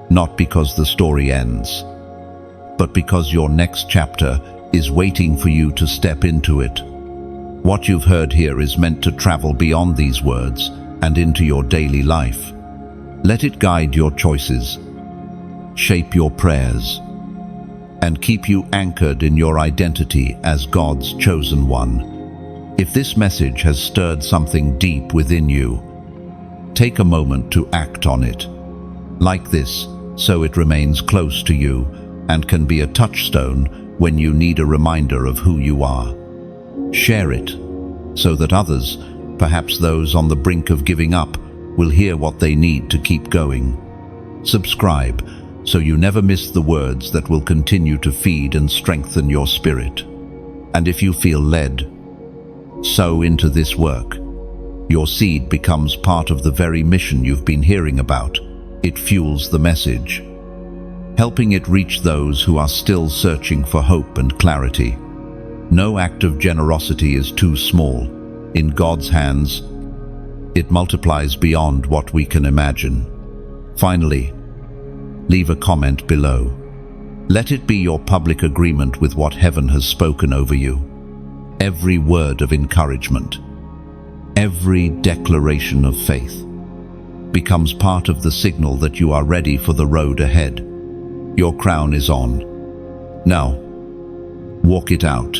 not because the story ends, but because your next chapter is waiting for you to step into it. What you've heard here is meant to travel beyond these words and into your daily life. Let it guide your choices, shape your prayers, and keep you anchored in your identity as God's chosen one. If this message has stirred something deep within you, take a moment to act on it. Like this, so it remains close to you and can be a touchstone when you need a reminder of who you are. Share it, so that others, perhaps those on the brink of giving up, will hear what they need to keep going. Subscribe, so you never miss the words that will continue to feed and strengthen your spirit. And if you feel led, sow into this work. Your seed becomes part of the very mission you've been hearing about. It fuels the message, helping it reach those who are still searching for hope and clarity. No act of generosity is too small. In God's hands, it multiplies beyond what we can imagine. Finally, leave a comment below. Let it be your public agreement with what heaven has spoken over you. Every word of encouragement, every declaration of faith, becomes part of the signal that you are ready for the road ahead. Your crown is on. Now, walk it out.